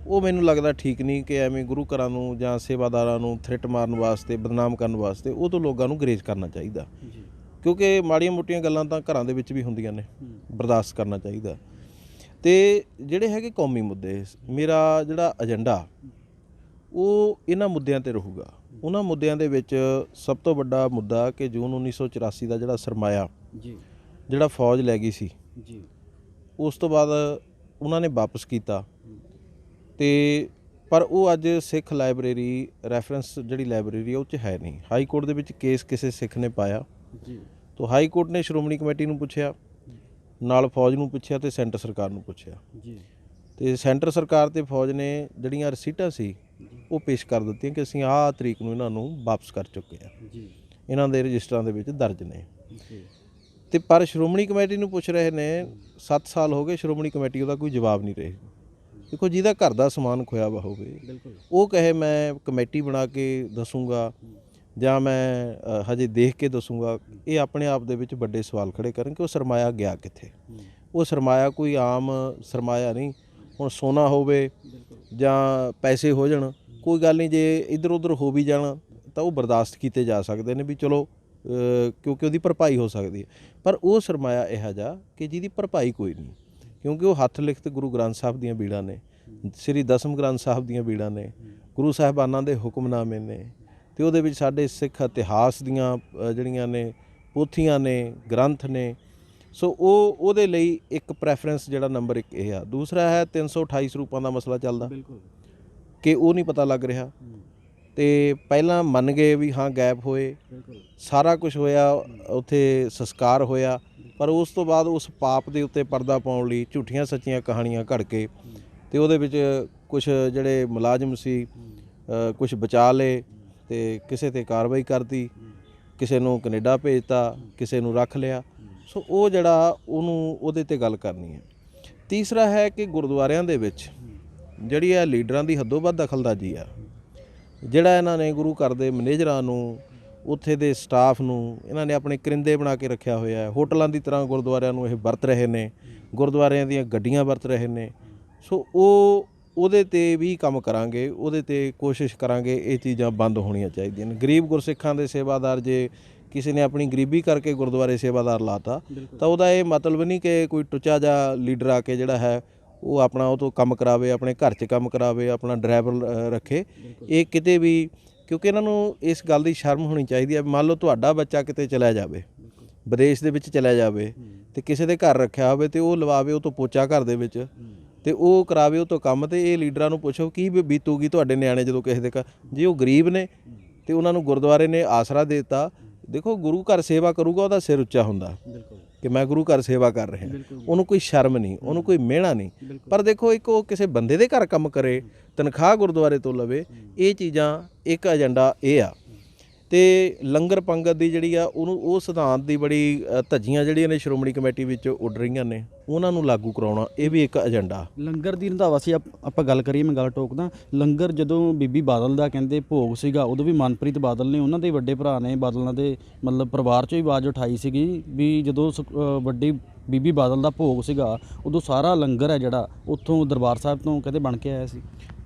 ਉਹ ਮੈਨੂੰ ਲੱਗਦਾ ਠੀਕ ਨਹੀਂ ਕਿ ਐਵੇਂ ਗੁਰੂ ਘਰਾਂ ਨੂੰ ਜਾਂ ਸੇਵਾਦਾਰਾਂ ਨੂੰ ਥ੍ਰੈਟ ਮਾਰਨ ਵਾਸਤੇ, ਬਦਨਾਮ ਕਰਨ ਵਾਸਤੇ ਉਹ ਤੋਂ ਲੋਕਾਂ ਨੂੰ ਗਰੇਜ਼ ਕਰਨਾ ਚਾਹੀਦਾ, ਕਿਉਂਕਿ ਮਾੜੀਆਂ ਮੋਟੀਆਂ ਗੱਲਾਂ ਤਾਂ ਘਰਾਂ ਦੇ ਵਿੱਚ ਵੀ ਹੁੰਦੀਆਂ ਨੇ, ਬਰਦਾਸ਼ਤ ਕਰਨਾ ਚਾਹੀਦਾ। ਤੇ ਜਿਹੜੇ ਹੈਗੇ ਕੌਮੀ ਮੁੱਦੇ, ਮੇਰਾ ਜਿਹੜਾ ਏਜੰਡਾ ਉਹ ਇਹਨਾਂ ਮੁੱਦਿਆਂ ਤੇ ਰਹੂਗਾ। ਉਹਨਾਂ ਮੁੱਦਿਆਂ ਦੇ ਵਿੱਚ ਸਭ ਤੋਂ ਵੱਡਾ ਮੁੱਦਾ ਕਿ ਜੂਨ 1984 ਦਾ ਜਿਹੜਾ ਸਰਮਾਇਆ ਜਿਹੜਾ ਫੌਜ ਲੈ ਗਈ ਸੀ ਜੀ, ਉਸ ਤੋਂ ਬਾਅਦ ਉਹਨਾਂ ਨੇ ਵਾਪਸ ਕੀਤਾ ਤੇ ਪਰ ਉਹ ਅੱਜ ਸਿੱਖ ਲਾਇਬ੍ਰੇਰੀ ਰੈਫਰੈਂਸ ਜਿਹੜੀ ਲਾਇਬ੍ਰੇਰੀ ਉਹ 'ਚ ਹੈ ਨਹੀਂ। ਹਾਈ ਕੋਰਟ ਦੇ ਵਿੱਚ ਕੇਸ ਕਿਸੇ ਸਿੱਖ ਨੇ ਪਾਇਆ ਜੀ, ਤਾਂ ਹਾਈ ਕੋਰਟ ਨੇ ਸ਼੍ਰੋਮਣੀ ਕਮੇਟੀ ਨੂੰ ਪੁੱਛਿਆ, ਨਾਲ ਫੌਜ ਨੂੰ ਪੁੱਛਿਆ ਤੇ ਸੈਂਟਰ ਸਰਕਾਰ ਨੂੰ ਪੁੱਛਿਆ ਜੀ। ਤੇ ਸੈਂਟਰ ਸਰਕਾਰ ਤੇ ਫੌਜ ਨੇ ਜਿਹੜੀਆਂ ਰਸੀਟਾਂ ਸੀ ਉਹ ਪੇਸ਼ ਕਰ ਦਿੱਤੀਆਂ ਕਿ ਅਸੀਂ ਆਹ ਤਰੀਕ ਨੂੰ ਇਹਨਾਂ ਨੂੰ ਵਾਪਸ ਕਰ ਚੁੱਕੇ ਹਾਂ ਜੀ, ਇਹਨਾਂ ਦੇ ਰਜਿਸਟਰਾਂ ਦੇ ਵਿੱਚ ਦਰਜ ਨੇ। ਤੇ ਪਰ ਸ਼੍ਰੋਮਣੀ ਕਮੇਟੀ ਨੂੰ ਪੁੱਛ ਰਹੇ ਨੇ, 7 ਸਾਲ ਹੋ ਗਏ ਸ਼੍ਰੋਮਣੀ ਕਮੇਟੀ ਉਹਦਾ ਕੋਈ ਜਵਾਬ ਨਹੀਂ ਰਹੇ। ਦੇਖੋ ਜਿਹਦਾ ਘਰ ਦਾ ਸਮਾਨ ਖੋਇਆ ਵਾ ਹੋਵੇ ਉਹ ਕਹੇ ਮੈਂ ਕਮੇਟੀ ਬਣਾ ਕੇ ਦੱਸੂਗਾ ਜਾਂ ਮੈਂ ਹਜੇ ਦੇਖ ਕੇ ਦੱਸੂਗਾ, ਇਹ ਆਪਣੇ ਆਪ ਦੇ ਵਿੱਚ ਵੱਡੇ ਸਵਾਲ ਖੜੇ ਕਰਨ ਕਿ ਉਹ ਸਰਮਾਇਆ ਗਿਆ ਕਿੱਥੇ। ਉਹ ਸਰਮਾਇਆ ਕੋਈ ਆਮ ਸਰਮਾਇਆ ਨਹੀਂ। ਹੁਣ ਸੋਨਾ ਹੋਵੇ ਜਾਂ ਪੈਸੇ ਹੋ ਜਾਣ ਕੋਈ ਗੱਲ ਨਹੀਂ, ਜੇ ਇੱਧਰ ਉੱਧਰ ਹੋ ਵੀ ਜਾਣ ਤਾਂ ਉਹ ਬਰਦਾਸ਼ਤ ਕੀਤੇ ਜਾ ਸਕਦੇ ਨੇ ਵੀ ਚਲੋ, ਕਿਉਂਕਿ ਉਹਦੀ ਭਰਪਾਈ ਹੋ ਸਕਦੀ ਹੈ। ਪਰ ਉਹ ਸਰਮਾਇਆ ਇਹੋ ਜਿਹਾ ਕਿ ਜਿਹਦੀ ਭਰਪਾਈ ਕੋਈ ਨਹੀਂ, ਕਿਉਂਕਿ ਉਹ ਹੱਥ ਲਿਖਤ ਗੁਰੂ ਗ੍ਰੰਥ ਸਾਹਿਬ ਦੀਆਂ ਬੀੜਾਂ ਨੇ, ਸ੍ਰੀ ਦਸਮ ਗ੍ਰੰਥ ਸਾਹਿਬ ਦੀਆਂ ਬੀੜਾਂ ਨੇ, ਗੁਰੂ ਸਾਹਿਬਾਨਾਂ ਦੇ ਹੁਕਮਨਾਮੇ ਨੇ, ਤੇ ਉਹਦੇ ਵਿੱਚ ਸਾਡੇ ਸਿੱਖ ਇਤਿਹਾਸ ਦੀਆਂ ਜਿਹੜੀਆਂ ਨੇ ਪੋਥੀਆਂ ਨੇ, ਗ੍ਰੰਥ ਨੇ। ਸੋ ਉਹਦੇ ਲਈ ਇੱਕ ਪ੍ਰੈਫਰੈਂਸ ਜਿਹੜਾ ਨੰਬਰ 1 ਇਹ ਆ। ਦੂਸਰਾ ਹੈ 328 ਸਰੂਪਾਂ ਦਾ ਮਸਲਾ ਚੱਲਦਾ ਕਿ ਉਹ ਨਹੀਂ ਪਤਾ ਲੱਗ ਰਿਹਾ। ਤੇ ਪਹਿਲਾਂ ਮੰਨ ਗਏ ਵੀ ਹਾਂ ਗੈਪ ਹੋਏ, ਸਾਰਾ ਕੁਝ ਹੋਇਆ, ਉੱਥੇ ਸੰਸਕਾਰ ਹੋਇਆ, ਪਰ ਉਸ ਤੋਂ ਬਾਅਦ ਉਸ ਪਾਪ ਦੇ ਉੱਤੇ ਪਰਦਾ ਪਾਉਣ ਲਈ ਝੂਠੀਆਂ ਸੱਚੀਆਂ ਕਹਾਣੀਆਂ ਘੜ ਕੇ ਤੇ ਉਹਦੇ ਵਿੱਚ ਕੁਝ ਜਿਹੜੇ ਮੁਲਾਜ਼ਮ ਸੀ ਕੁਝ ਬਚਾ ਲਏ ਤੇ ਕਿਸੇ ਤੇ ਕਾਰਵਾਈ ਕਰਤੀ, ਕਿਸੇ ਨੂੰ ਕੈਨੇਡਾ ਭੇਜਤਾ, ਕਿਸੇ ਨੂੰ ਰੱਖ ਲਿਆ। ਸੋ ਉਹ ਜਿਹੜਾ ਉਹਨੂੰ ਉਹਦੇ ਤੇ ਗੱਲ ਕਰਨੀ ਹੈ। ਤੀਸਰਾ ਹੈ ਕਿ ਗੁਰਦੁਆਰਿਆਂ ਦੇ ਵਿੱਚ ਜਿਹੜੀ ਆ ਲੀਡਰਾਂ ਦੀ ਹੱਦੋਂ ਵੱਧ ਦਖਲਅੰਦਾਜ਼ੀ ਆ, ਜਿਹੜਾ ਇਹਨਾਂ ਨੇ ਗੁਰੂ ਘਰ ਦੇ ਮੈਨੇਜਰਾਂ ਨੂੰ, ਉੱਥੇ ਦੇ ਸਟਾਫ ਨੂੰ ਇਹਨਾਂ ਨੇ ਆਪਣੇ ਕਰਿੰਦੇ ਬਣਾ ਕੇ ਰੱਖਿਆ ਹੋਇਆ ਹੈ। ਹੋਟਲਾਂ ਦੀ ਤਰ੍ਹਾਂ ਗੁਰਦੁਆਰਿਆਂ ਨੂੰ ਇਹ ਵਰਤ ਰਹੇ ਨੇ, ਗੁਰਦੁਆਰਿਆਂ ਦੀਆਂ ਗੱਡੀਆਂ ਵਰਤ ਰਹੇ ਨੇ। ਸੋ ਉਹਦੇ ਤੇ ਵੀ ਕੰਮ ਕਰਾਂਗੇ, ਉਹਦੇ ਤੇ ਕੋਸ਼ਿਸ਼ ਕਰਾਂਗੇ ਇਹ ਚੀਜ਼ਾਂ ਬੰਦ ਹੋਣੀਆਂ ਚਾਹੀਦੀਆਂ ਨੇ। ਗਰੀਬ ਗੁਰਸਿੱਖਾਂ ਦੇ ਸੇਵਾਦਾਰ, ਜੇ ਕਿਸੇ ਨੇ ਆਪਣੀ ਗਰੀਬੀ ਕਰਕੇ ਗੁਰਦੁਆਰੇ ਸੇਵਾਦਾਰ ਲਾਤਾ ਤਾਂ ਉਹਦਾ ਇਹ ਮਤਲਬ ਨਹੀਂ ਕਿ ਕੋਈ ਟੁੱਚਾ ਜਿਹਾ ਲੀਡਰ ਆ ਕੇ ਜਿਹੜਾ ਹੈ ਉਹ ਆਪਣਾ ਉਹ ਤੋਂ ਕੰਮ ਕਰਾਵੇ, ਆਪਣੇ ਘਰ 'ਚ ਕੰਮ ਕਰਾਵੇ, ਆਪਣਾ ਡਰਾਈਵਰ ਰੱਖੇ। ਇਹ ਕਿਤੇ ਵੀ, ਕਿਉਂਕਿ ਇਹਨਾਂ ਨੂੰ ਇਸ ਗੱਲ ਦੀ ਸ਼ਰਮ ਹੋਣੀ ਚਾਹੀਦੀ ਹੈ। ਮੰਨ ਲਓ ਤੁਹਾਡਾ ਬੱਚਾ ਕਿਤੇ ਚਲਾ ਜਾਵੇ, ਵਿਦੇਸ਼ ਦੇ ਵਿੱਚ ਚਲਾ ਜਾਵੇ ਤੇ ਕਿਸੇ ਦੇ ਘਰ ਰੱਖਿਆ ਹੋਵੇ ਤੇ ਉਹ ਲਵਾਵੇ ਉਹ ਤੋਂ ਪੋਚਾ ਘਰ ਦੇ ਵਿੱਚ ਤੇ ਉਹ ਕਰਾਵੇ ਉਹ ਤੋਂ ਕੰਮ, ਤੇ ਇਹ ਲੀਡਰਾਂ ਨੂੰ ਪੁੱਛੋ ਕੀ ਬੀਤੂਗੀ ਤੁਹਾਡੇ ਨਿਆਣੇ ਜਦੋਂ ਕਿਸੇ ਦੇ ਘਰ, ਜੇ ਉਹ ਗਰੀਬ ਨੇ ਤੇ ਉਹਨਾਂ ਨੂੰ ਗੁਰਦੁਆਰੇ ਨੇ ਆਸਰਾ ਦੇ ਦਿੱਤਾ। ਦੇਖੋ ਗੁਰੂ ਘਰ ਸੇਵਾ ਕਰੂਗਾ ਉਹਦਾ ਸਿਰ ਉੱਚਾ ਹੁੰਦਾ ਕਿ ਮੈਂ ਗੁਰੂ ਘਰ ਸੇਵਾ ਕਰ ਰਿਹਾ, ਉਹਨੂੰ ਕੋਈ ਸ਼ਰਮ ਨਹੀਂ, ਉਹਨੂੰ ਕੋਈ ਮਿਹਣਾ ਨਹੀਂ। ਪਰ ਦੇਖੋ ਇੱਕ ਉਹ ਕਿਸੇ ਬੰਦੇ ਦੇ ਘਰ ਕੰਮ ਕਰੇ, ਤਨਖਾਹ ਗੁਰਦੁਆਰੇ ਤੋਂ ਲਵੇ, ਇਹ ਚੀਜ਼ਾਂ ਇੱਕ ਏਜੰਡਾ ਇਹ ਆ। ਤੇ ਲੰਗਰ ਪੰਗਤ ਦੀ ਜਿਹੜੀ ਆ ਉਹਨੂੰ ਉਹ ਸਿਧਾਂਤ ਦੀ ਬੜੀ ਧੱਜੀਆਂ ਜਿਹੜੀਆਂ ਨੇ ਸ਼੍ਰੋਮਣੀ ਕਮੇਟੀ ਵਿੱਚ ਉੱਡ ਰਹੀਆਂ ਨੇ, ਉਹਨਾਂ ਨੂੰ ਲਾਗੂ ਕਰਾਉਣਾ ਇਹ ਵੀ ਇੱਕ ਏਜੰਡਾ। ਲੰਗਰ ਦੀ ਰੰਧਾਵਾ ਸੀ ਆਪਾਂ ਗੱਲ ਕਰੀਏ, ਮੈਂ ਗੱਲ ਟੋਕਦਾ। ਲੰਗਰ ਜਦੋਂ ਬੀਬੀ ਬਾਦਲ ਦਾ ਕਹਿੰਦੇ ਭੋਗ ਸੀਗਾ, ਉਦੋਂ ਵੀ ਮਨਪ੍ਰੀਤ ਬਾਦਲ ਨੇ, ਉਹਨਾਂ ਦੇ ਵੱਡੇ ਭਰਾ ਨੇ, ਬਾਦਲਾਂ ਦੇ ਮਤਲਬ ਪਰਿਵਾਰ 'ਚੋਂ ਹੀ ਆਵਾਜ਼ ਉਠਾਈ ਸੀਗੀ ਵੀ ਜਦੋਂ ਵੱਡੀ ਬੀਬੀ ਬਾਦਲ ਦਾ ਭੋਗ ਸੀਗਾ ਉਦੋਂ ਸਾਰਾ ਲੰਗਰ ਹੈ ਜਿਹੜਾ ਉੱਥੋਂ ਦਰਬਾਰ ਸਾਹਿਬ ਤੋਂ ਕਹਿੰਦੇ ਬਣ ਕੇ ਆਇਆ ਸੀ।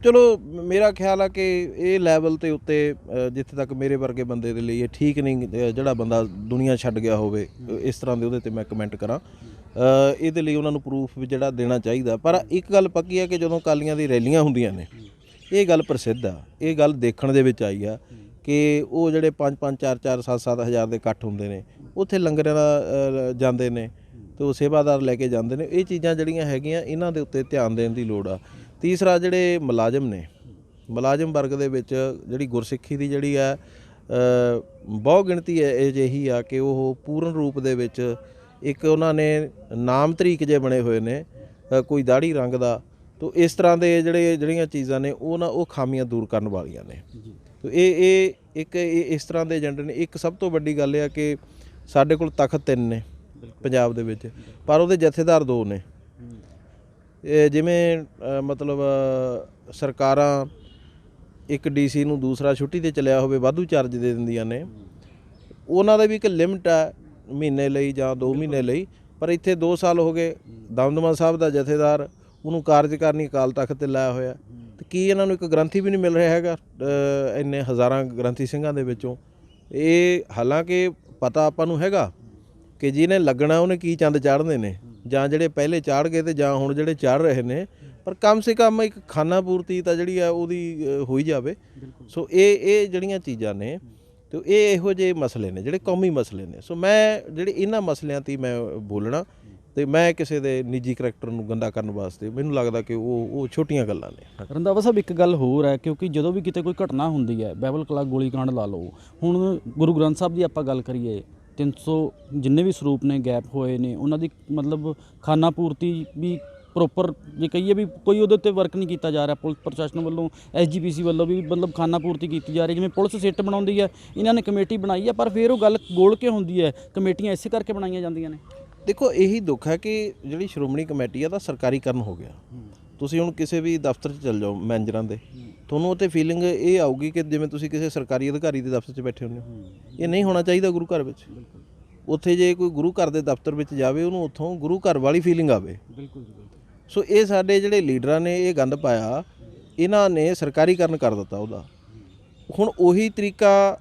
ਚਲੋ ਮੇਰਾ ਖਿਆਲ ਆ ਕਿ ਇਹ ਲੈਵਲ ਤੇ ਉੱਤੇ ਜਿੱਥੇ ਤੱਕ ਮੇਰੇ ਵਰਗੇ ਬੰਦੇ ਦੇ ਲਈ ਇਹ ਠੀਕ ਨਹੀਂ, ਜਿਹੜਾ ਬੰਦਾ ਦੁਨੀਆ ਛੱਡ ਗਿਆ ਹੋਵੇ ਇਸ ਤਰ੍ਹਾਂ ਦੇ ਉਹਦੇ ਤੇ ਮੈਂ ਕਮੈਂਟ ਕਰਾਂ। ਇਹਦੇ ਲਈ ਉਹਨਾਂ ਨੂੰ ਪ੍ਰੂਫ ਵੀ ਜਿਹੜਾ ਦੇਣਾ ਚਾਹੀਦਾ। ਪਰ ਇੱਕ ਗੱਲ ਪੱਕੀ ਹੈ ਕਿ ਜਦੋਂ ਅਕਾਲੀਆਂ ਦੀ ਰੈਲੀਆਂ ਹੁੰਦੀਆਂ ਨੇ, ਇਹ ਗੱਲ ਪ੍ਰਸਿੱਧ ਆ, ਇਹ ਗੱਲ ਦੇਖਣ ਦੇ ਵਿੱਚ ਆਈ ਆ ਕਿ ਉਹ ਜਿਹੜੇ 5-5 4-4 7-7 ਹਜ਼ਾਰ ਦੇ ਇਕੱਠ ਹੁੰਦੇ ਨੇ, ਉੱਥੇ ਲੰਗਰਾਂ ਦਾ ਜਾਂਦੇ ਨੇ ਤੇ ਉਹ ਸੇਵਾਦਾਰ ਲੈ ਕੇ ਜਾਂਦੇ ਨੇ। ਇਹ ਚੀਜ਼ਾਂ ਜਿਹੜੀਆਂ ਹੈਗੀਆਂ ਇਹਨਾਂ ਦੇ ਉੱਤੇ ਧਿਆਨ ਦੇਣ ਦੀ ਲੋੜ ਆ। ਤੀਸਰਾ, ਜਿਹੜੇ ਮੁਲਾਜ਼ਮ ਨੇ, ਮੁਲਾਜ਼ਮ ਵਰਗ ਦੇ ਵਿੱਚ ਜਿਹੜੀ ਗੁਰਸਿੱਖੀ ਦੀ ਜਿਹੜੀ ਆ ਬਹੁ ਗਿਣਤੀ ਹੈ ਅਜਿਹੀ ਆ ਕਿ ਉਹ ਪੂਰਨ ਰੂਪ ਦੇ ਵਿੱਚ ਇੱਕ ਉਹਨਾਂ ਨੇ ਨਾਮ ਤਰੀਕ ਜੇ ਬਣੇ ਹੋਏ ਨੇ, ਕੋਈ ਦਾੜੀ ਰੰਗ ਦਾ। ਤੋ ਇਸ ਤਰ੍ਹਾਂ ਦੇ ਜਿਹੜੀਆਂ ਚੀਜ਼ਾਂ ਨੇ ਉਹ ਖਾਮੀਆਂ ਦੂਰ ਕਰਨ ਵਾਲੀਆਂ ਨੇ। ਤੋ ਇਹ ਇੱਕ ਇਸ ਤਰ੍ਹਾਂ ਦੇ ਏਜੰਡੇ ਨੇ। ਇੱਕ ਸਭ ਤੋਂ ਵੱਡੀ ਗੱਲ ਇਹ ਆ ਕਿ ਸਾਡੇ ਕੋਲ ਤਖਤ 3 ਨੇ ਪੰਜਾਬ ਦੇ ਵਿੱਚ, ਪਰ ਉਹਦੇ ਜਥੇਦਾਰ 2 ਨੇ। ਜਿਵੇਂ ਮਤਲਬ ਸਰਕਾਰਾਂ ਇੱਕ ਡੀਸੀ ਨੂੰ ਦੂਸਰਾ ਛੁੱਟੀ ਤੇ ਚਲਿਆ ਹੋਵੇ ਵਾਧੂ ਚਾਰਜ ਦੇ ਦਿੰਦੀਆਂ ਨੇ। ਉਹਨਾਂ ਦਾ ਵੀ ਇੱਕ ਲਿਮਟ ਆ, ਮਹੀਨੇ ਲਈ ਜਾਂ 2 ਮਹੀਨੇ ਲਈ। ਪਰ ਇੱਥੇ 2 ਸਾਲ ਹੋ ਗਏ, ਦਮਦਮਾ ਸਾਹਿਬ ਦਾ ਜਥੇਦਾਰ ਉਹਨੂੰ ਕਾਰਜਕਾਰਨੀ ਅਕਾਲ ਤਖਤ ਤੇ ਲਾਇਆ ਹੋਇਆ। ਤੇ ਕੀ ਇਹਨਾਂ ਨੂੰ ਇੱਕ ਗ੍ਰੰਥੀ ਵੀ ਨਹੀਂ ਮਿਲ ਰਿਹਾ ਹੈਗਾ ਇੰਨੇ ਹਜ਼ਾਰਾਂ ਗ੍ਰੰਥੀ ਸਿੰਘਾਂ ਦੇ ਵਿੱਚੋਂ? ਇਹ ਹਾਲਾਂਕਿ ਪਤਾ ਆਪਾਂ ਨੂੰ ਹੈਗਾ ਕਿ ਜਿਹਨੇ ਲੱਗਣਾ ਉਹਨੇ ਕੀ ਚੰਦ ਚਾੜ੍ਹਦੇ ਨੇ, ਜਾਂ ਜਿਹੜੇ ਪਹਿਲੇ ਚਾੜ੍ਹ ਗਏ ਤੇ ਜਾਂ ਹੁਣ ਜਿਹੜੇ ਚਾੜ੍ਹ ਰਹੇ ਨੇ। ਪਰ ਕਮ ਸੇ ਕਮ ਇੱਕ ਖਾਨਾ ਪੂਰਤੀ ਤਾਂ ਜਿਹੜੀ ਆ ਉਹਦੀ ਹੋਈ ਜਾਵੇ। ਸੋ ਇਹ ਜਿਹੜੀਆਂ ਚੀਜ਼ਾਂ ਨੇ ਤੇ ਇਹ ਇਹੋ ਜਿਹੇ ਮਸਲੇ ਨੇ ਜਿਹੜੇ ਕੌਮੀ ਮਸਲੇ ਨੇ। ਸੋ ਮੈਂ ਜਿਹੜੇ ਇਹਨਾਂ ਮਸਲਿਆਂ 'ਤੇ ਮੈਂ ਬੋਲਣਾ, ਤੇ ਮੈਂ ਕਿਸੇ ਦੇ ਨਿੱਜੀ ਕਰੈਕਟਰ ਨੂੰ ਗੰਦਾ ਕਰਨ ਵਾਸਤੇ ਮੈਨੂੰ ਲੱਗਦਾ ਕਿ ਉਹ ਛੋਟੀਆਂ ਗੱਲਾਂ ਨੇ। ਰੰਧਾਵਾ ਸਾਹਿਬ, ਇੱਕ ਗੱਲ ਹੋਰ ਹੈ, ਕਿਉਂਕਿ ਜਦੋਂ ਵੀ ਕਿਤੇ ਕੋਈ ਘਟਨਾ ਹੁੰਦੀ ਹੈ, ਬਾਈਬਲ ਕਲਾ ਗੋਲੀकांड ਲਾ ਲਓ, ਹੁਣ ਗੁਰੂ ਗ੍ਰੰਥ ਸਾਹਿਬ ਦੀ ਆਪਾਂ ਗੱਲ ਕਰੀਏ, 300 ਜਿੰਨੇ ਵੀ ਸਰੂਪ ਨੇ ਗੈਪ ਹੋਏ ਨੇ, ਉਹਨਾਂ ਦੀ ਮਤਲਬ ਖਾਨਾ ਪੂਰਤੀ ਵੀ ਪ੍ਰੋਪਰ ਜੇ ਕਹੀਏ ਵੀ ਕੋਈ ਉਹਦੇ ਉੱਤੇ ਵਰਕ ਨਹੀਂ ਕੀਤਾ ਜਾ ਰਿਹਾ। ਪੁਲਿਸ ਪ੍ਰਸ਼ਾਸਨ ਵੱਲੋਂ, SGPC ਵੱਲੋਂ ਵੀ ਮਤਲਬ ਖਾਨਾ ਪੂਰਤੀ ਕੀਤੀ ਜਾ ਰਹੀ। ਜਿਵੇਂ ਪੁਲਿਸ ਸਿੱਟ ਬਣਾਉਂਦੀ ਹੈ, ਇਹਨਾਂ ਨੇ ਕਮੇਟੀ ਬਣਾਈ ਹੈ, ਪਰ ਫਿਰ ਉਹ ਗੱਲ ਗੋਲ ਕੇ ਹੁੰਦੀ ਹੈ। ਕਮੇਟੀਆਂ ਇਸੇ ਕਰਕੇ ਬਣਾਈਆਂ ਜਾਂਦੀਆਂ ਨੇ। ਦੇਖੋ, ਇਹੀ ਦੁੱਖ ਹੈ ਕਿ ਜਿਹੜੀ ਸ਼੍ਰੋਮਣੀ ਕਮੇਟੀ ਆ ਤਾਂ ਸਰਕਾਰੀਕਰਨ ਹੋ ਗਿਆ। ਤੁਸੀਂ ਹੁਣ ਕਿਸੇ ਵੀ ਦਫ਼ਤਰ 'ਚ ਚੱਲ ਜਾਓ ਮੈਨੇਜਰਾਂ ਦੇ, ਤੁਹਾਨੂੰ ਉੱਥੇ ਫੀਲਿੰਗ ਇਹ ਆਊਗੀ ਕਿ ਜਿਵੇਂ ਤੁਸੀਂ ਕਿਸੇ ਸਰਕਾਰੀ ਅਧਿਕਾਰੀ ਦੇ ਦਫ਼ਤਰ 'ਚ ਬੈਠੇ ਹੁੰਦੇ ਹੋ। ਇਹ ਨਹੀਂ ਹੋਣਾ ਚਾਹੀਦਾ ਗੁਰੂ ਘਰ ਵਿੱਚ। ਉੱਥੇ ਜੇ ਕੋਈ ਗੁਰੂ ਘਰ ਦੇ ਦਫ਼ਤਰ ਵਿੱਚ ਜਾਵੇ, ਉਹਨੂੰ ਉੱਥੋਂ ਗੁਰੂ ਘਰ ਵਾਲੀ ਫੀਲਿੰਗ ਆਵੇ। ਸੋ ਇਹ ਸਾਡੇ ਜਿਹੜੇ ਲੀਡਰਾਂ ਨੇ ਇਹ ਗੰਦ ਪਾਇਆ, ਇਹਨਾਂ ਨੇ ਸਰਕਾਰੀਕਰਨ ਕਰ ਦਿੱਤਾ ਉਹਦਾ। ਹੁਣ ਉਹੀ ਤਰੀਕਾ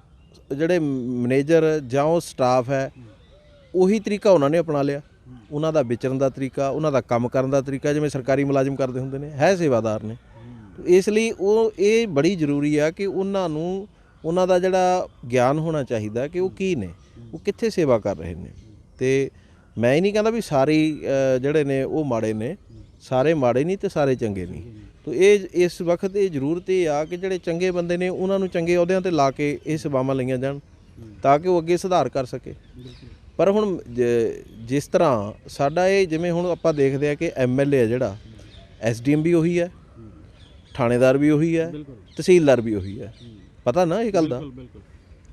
ਜਿਹੜੇ ਮੈਨੇਜਰ ਜਾਂ ਉਹ ਸਟਾਫ ਹੈ, ਉਹੀ ਤਰੀਕਾ ਉਹਨਾਂ ਨੇ ਅਪਣਾ ਲਿਆ। ਉਹਨਾਂ ਦਾ ਵਿਚਰਨ ਦਾ ਤਰੀਕਾ, ਉਹਨਾਂ ਦਾ ਕੰਮ ਕਰਨ ਦਾ ਤਰੀਕਾ ਜਿਵੇਂ ਸਰਕਾਰੀ ਮੁਲਾਜ਼ਮ ਕਰਦੇ ਹੁੰਦੇ ਨੇ, ਹੈ ਸੇਵਾਦਾਰ ਨੇ। ਇਸ ਲਈ ਇਹ ਬੜੀ ਜ਼ਰੂਰੀ ਆ ਕਿ ਉਹਨਾਂ ਨੂੰ ਉਹਨਾਂ ਦਾ ਜਿਹੜਾ ਗਿਆਨ ਹੋਣਾ ਚਾਹੀਦਾ ਕਿ ਉਹ ਕੀ ਨੇ, ਉਹ ਕਿੱਥੇ ਸੇਵਾ ਕਰ ਰਹੇ ਨੇ। ਤੇ ਮੈਂ ਹੀ ਨਹੀਂ ਕਹਿੰਦਾ ਵੀ ਸਾਰੇ ਜਿਹੜੇ ਨੇ ਉਹ ਮਾੜੇ ਨੇ, ਸਾਰੇ ਮਾੜੇ ਨਹੀਂ ਤੇ ਸਾਰੇ ਚੰਗੇ ਨਹੀਂ। ਤੋ ਇਸ ਵਕਤ ਇਹ ਜ਼ਰੂਰਤ ਇਹ ਆ ਕਿ ਜਿਹੜੇ ਚੰਗੇ ਬੰਦੇ ਨੇ ਉਹਨਾਂ ਨੂੰ ਚੰਗੇ ਅਹੁਦਿਆਂ 'ਤੇ ਲਾ ਕੇ ਇਹ ਸੇਵਾਵਾਂ ਲਈਆਂ ਜਾਣ ਤਾਂ ਕਿ ਉਹ ਅੱਗੇ ਸੁਧਾਰ ਕਰ ਸਕੇ। ਪਰ ਹੁਣ ਜਿਸ ਤਰ੍ਹਾਂ ਸਾਡਾ ਇਹ, ਜਿਵੇਂ ਹੁਣ ਆਪਾਂ ਦੇਖਦੇ ਆ ਕਿ MLA ਆ ਜਿਹੜਾ, SDM ਵੀ ਉਹੀ ਹੈ, ਥਾਣੇਦਾਰ ਵੀ ਉਹੀ ਹੈ, ਤਹਿਸੀਲਦਾਰ ਵੀ ਉਹੀ ਹੈ। ਪਤਾ ਨਾ ਇਹ ਗੱਲ ਦਾ।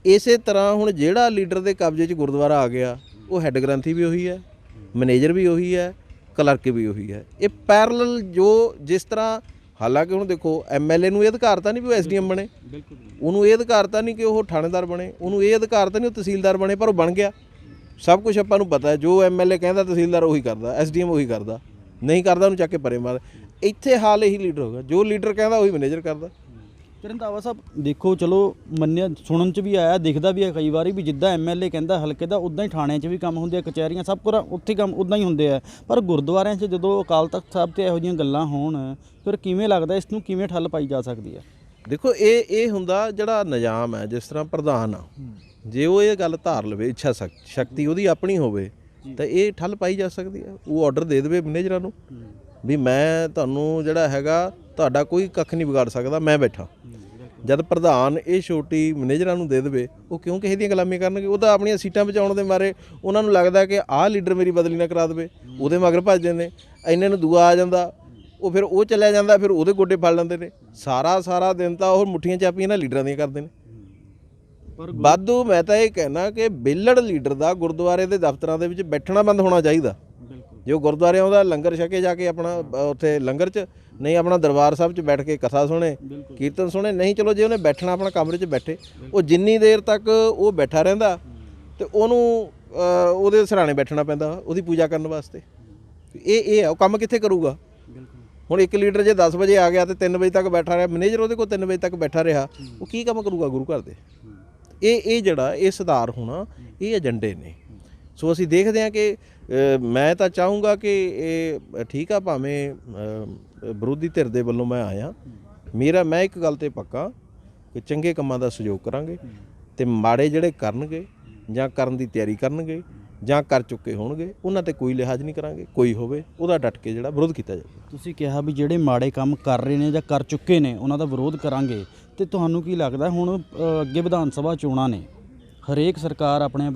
ਇਸੇ ਤਰ੍ਹਾਂ ਹੁਣ ਜਿਹੜਾ ਲੀਡਰ ਦੇ ਕਬਜ਼ੇ 'ਚ ਗੁਰਦੁਆਰਾ ਆ ਗਿਆ, ਉਹ ਹੈੱਡ ਗ੍ਰੰਥੀ ਵੀ ਉਹੀ ਹੈ, ਮੈਨੇਜਰ ਵੀ ਉਹੀ ਹੈ, ਕਲਰਕ ਵੀ ਉਹੀ ਹੈ। ਇਹ ਪੈਰਲਲ ਜਿਸ ਤਰ੍ਹਾਂ, ਹਾਲਾਂਕਿ ਹੁਣ ਦੇਖੋ MLA ਨੂੰ ਇਹ ਅਧਿਕਾਰ ਤਾਂ ਨਹੀਂ ਵੀ ਉਹ SDM ਬਣੇ, ਉਹਨੂੰ ਇਹ ਅਧਿਕਾਰ ਤਾਂ ਨਹੀਂ ਕਿ ਉਹ ਥਾਣੇਦਾਰ ਬਣੇ, ਉਹਨੂੰ ਇਹ ਅਧਿਕਾਰ ਤਾਂ ਨਹੀਂ ਉਹ ਤਹਿਸੀਲਦਾਰ ਬਣੇ, ਪਰ ਉਹ ਬਣ ਗਿਆ। ਸਭ ਕੁਝ ਆਪਾਂ ਨੂੰ ਪਤਾ ਹੈ, ਜੋ MLA ਕਹਿੰਦਾ ਤਹਿਸੀਲਦਾਰ ਉਹੀ ਕਰਦਾ, SDM ਉਹੀ ਕਰਦਾ, ਨਹੀਂ ਕਰਦਾ ਉਹਨੂੰ ਚੱਕ ਕੇ ਪਰੇ ਮਾਰ। ਇੱਥੇ ਹਾਲ ਇਹੀ ਲੀਡਰ ਹੋ ਗਿਆ, ਜੋ ਲੀਡਰ ਕਹਿੰਦਾ ਉਹੀ ਮੈਨੇਜਰ ਕਰਦਾ। ਰੰਧਾਵਾ ਸਾਹਿਬ ਦੇਖੋ, ਚਲੋ ਮੰਨਿਆ, ਸੁਣਨ 'ਚ ਵੀ ਆਇਆ, ਦਿਖਦਾ ਵੀ ਹੈ ਕਈ ਵਾਰੀ ਵੀ ਜਿੱਦਾਂ MLA ਕਹਿੰਦਾ ਹਲਕੇ ਦਾ, ਉੱਦਾਂ ਹੀ ਥਾਣਿਆਂ 'ਚ ਵੀ ਕੰਮ ਹੁੰਦੇ ਆ, ਕਚਹਿਰੀਆਂ ਸਭ ਕੁਝ ਉੱਥੇ ਕੰਮ ਉੱਦਾਂ ਹੀ ਹੁੰਦੇ ਆ। ਪਰ ਗੁਰਦੁਆਰਿਆਂ 'ਚ ਜਦੋਂ ਅਕਾਲ ਤਖਤ ਸਾਹਿਬ 'ਤੇ ਇਹੋ ਜਿਹੀਆਂ ਗੱਲਾਂ ਹੋਣ, ਫਿਰ ਕਿਵੇਂ ਲੱਗਦਾ ਇਸ ਨੂੰ ਕਿਵੇਂ ਠੱਲ ਪਾਈ ਜਾ ਸਕਦੀ ਹੈ? ਦੇਖੋ, ਇਹ ਹੁੰਦਾ ਜਿਹੜਾ ਨਿਜ਼ਾਮ ਹੈ, ਜਿਸ ਤਰ੍ਹਾਂ ਪ੍ਰਧਾਨ ਆ, ਜੇ ਉਹ ਇਹ ਗੱਲ ਧਾਰ ਲਵੇ, ਇੱਛਾ ਸ਼ਕਤੀ ਉਹਦੀ ਆਪਣੀ ਹੋਵੇ, ਤਾਂ ਇਹ ਠੱਲ ਪਾਈ ਜਾ ਸਕਦੀ ਹੈ। ਉਹ ਆਰਡਰ ਦੇ ਦੇਵੇ ਮੈਨੇਜਰਾਂ ਨੂੰ ਵੀ ਮੈਂ ਤੁਹਾਨੂੰ ਜਿਹੜਾ ਹੈਗਾ, ਤੁਹਾਡਾ ਕੋਈ ਕੱਖ ਨਹੀਂ ਵਿਗਾੜ ਸਕਦਾ, ਮੈਂ ਬੈਠਾ। ਜਦ ਪ੍ਰਧਾਨ ਇਹ ਛੋਟੀ ਮੈਨੇਜਰਾਂ ਨੂੰ ਦੇ ਦੇਵੇ, ਉਹ ਕਿਉਂ ਕਿਸੇ ਦੀਆਂ ਗੁਲਾਮੀਆਂ ਕਰਨਗੇ? ਉਹ ਤਾਂ ਆਪਣੀਆਂ ਸੀਟਾਂ ਬਚਾਉਣ ਦੇ ਮਾਰੇ ਉਹਨਾਂ ਨੂੰ ਲੱਗਦਾ ਕਿ ਆਹ ਲੀਡਰ ਮੇਰੀ ਬਦਲੀ ਨਾ ਕਰਾ ਦੇਵੇ, ਉਹਦੇ ਮਗਰ ਭੱਜਦੇ ਨੇ। ਇੰਨੇ ਨੂੰ ਦੂਆ ਆ ਜਾਂਦਾ, ਉਹ ਫਿਰ ਉਹ ਚਲਿਆ ਜਾਂਦਾ, ਫਿਰ ਉਹਦੇ ਗੋਡੇ ਫੜ ਲੈਂਦੇ ਨੇ। ਸਾਰਾ ਦਿਨ ਤਾਂ ਉਹ ਮੁੱਠੀਆਂ ਚਾਪੀਆਂ ਨਾਲ ਲੀਡਰਾਂ ਦੀਆਂ ਕਰਦੇ ਨੇ। ਵਾਧੂ ਮੈਂ ਤਾਂ ਇਹ ਕਹਿਣਾ ਕਿ ਵਿਹਲੜ ਲੀਡਰ ਦਾ ਗੁਰਦੁਆਰੇ ਦੇ ਦਫ਼ਤਰਾਂ ਦੇ ਵਿੱਚ ਬੈਠਣਾ ਬੰਦ ਹੋਣਾ ਚਾਹੀਦਾ। ਜੋ ਗੁਰਦੁਆਰੇ ਆਉਂਦਾ ਲੰਗਰ ਛਕੇ ਜਾ ਕੇ ਆਪਣਾ ਉੱਥੇ ਲੰਗਰ 'ਚ, ਨਹੀਂ ਆਪਣਾ ਦਰਬਾਰ ਸਾਹਿਬ 'ਚ ਬੈਠ ਕੇ ਕਥਾ ਸੁਣੇ, ਕੀਰਤਨ ਸੁਣੇ। ਨਹੀਂ, ਚਲੋ ਜੇ ਉਹਨੇ ਬੈਠਣਾ ਆਪਣਾ ਕਮਰੇ 'ਚ ਬੈਠੇ, ਉਹ ਜਿੰਨੀ ਦੇਰ ਤੱਕ ਉਹ ਬੈਠਾ ਰਹਿੰਦਾ ਤੇ ਉਹਨੂੰ ਉਹਦੇ ਸਿਰਹਾਣੇ ਬੈਠਣਾ ਪੈਂਦਾ ਉਹਦੀ ਪੂਜਾ ਕਰਨ ਵਾਸਤੇ। ਇਹ ਆ, ਉਹ ਕੰਮ ਕਿੱਥੇ ਕਰੂਗਾ? ਹੁਣ ਇੱਕ ਲੀਡਰ ਜੇ 10 ਵਜੇ ਆ ਗਿਆ ਤੇ 3 ਵਜੇ ਤੱਕ ਬੈਠਾ ਰਿਹਾ, ਮੈਨੇਜਰ ਉਹਦੇ ਕੋਲ 3 ਵਜੇ ਤੱਕ ਬੈਠਾ ਰਿਹਾ, ਉਹ ਕੀ ਕੰਮ ਕਰੂਗਾ ਗੁਰੂ ਘਰ ਦੇ? ਇਹ ਜਿਹੜਾ ਇਹ ਸੁਧਾਰ ਹੋਣਾ, ਇਹ ਏਜੰਡੇ ਨੇ। ਸੋ ਅਸੀਂ ਦੇਖਦੇ ਹਾਂ ਕਿ ਮੈਂ ਤਾਂ ਚਾਹੂੰਗਾ ਕਿ ਇਹ ਠੀਕ ਆ, ਭਾਵੇਂ ਵਿਰੋਧੀ ਧਿਰ ਦੇ ਵੱਲੋਂ ਮੈਂ ਆਇਆ, ਮੈਂ ਇੱਕ ਗੱਲ ਤੇ ਪੱਕਾ ਕਿ ਚੰਗੇ ਕੰਮਾਂ ਦਾ ਸਹਿਯੋਗ ਕਰਾਂਗੇ, ਤੇ ਮਾੜੇ ਜਿਹੜੇ ਕਰਨਗੇ ਜਾਂ ਕਰਨ ਦੀ ਤਿਆਰੀ ਕਰਨਗੇ, ਜਾਂ ਕਰ ਚੁੱਕੇ ਹੋਣਗੇ ਉਹਨਾਂ ਤੇ ਕੋਈ ਲਿਹਾਜ਼ ਨਹੀਂ ਕਰਾਂਗੇ। ਕੋਈ ਹੋਵੇ ਉਹਦਾ ਡਟ ਕੇ ਜਿਹੜਾ ਵਿਰੋਧ ਕੀਤਾ ਜਾਵੇ। ਤੁਸੀਂ ਕਿਹਾ ਵੀ ਜਿਹੜੇ ਮਾੜੇ ਕੰਮ ਕਰ ਰਹੇ ਨੇ ਜਾਂ ਕਰ ਚੁੱਕੇ ਨੇ ਉਹਨਾਂ ਦਾ ਵਿਰੋਧ ਕਰਾਂਗੇ, ਤੇ ਤੁਹਾਨੂੰ ਕੀ ਲੱਗਦਾ ਹੁਣ ਅੱਗੇ ਵਿਧਾਨ ਸਭਾ ਚੋਣਾਂ ਨੇ, ਹਰੇਕ ਸਰਕਾਰ ਆਪਣੇ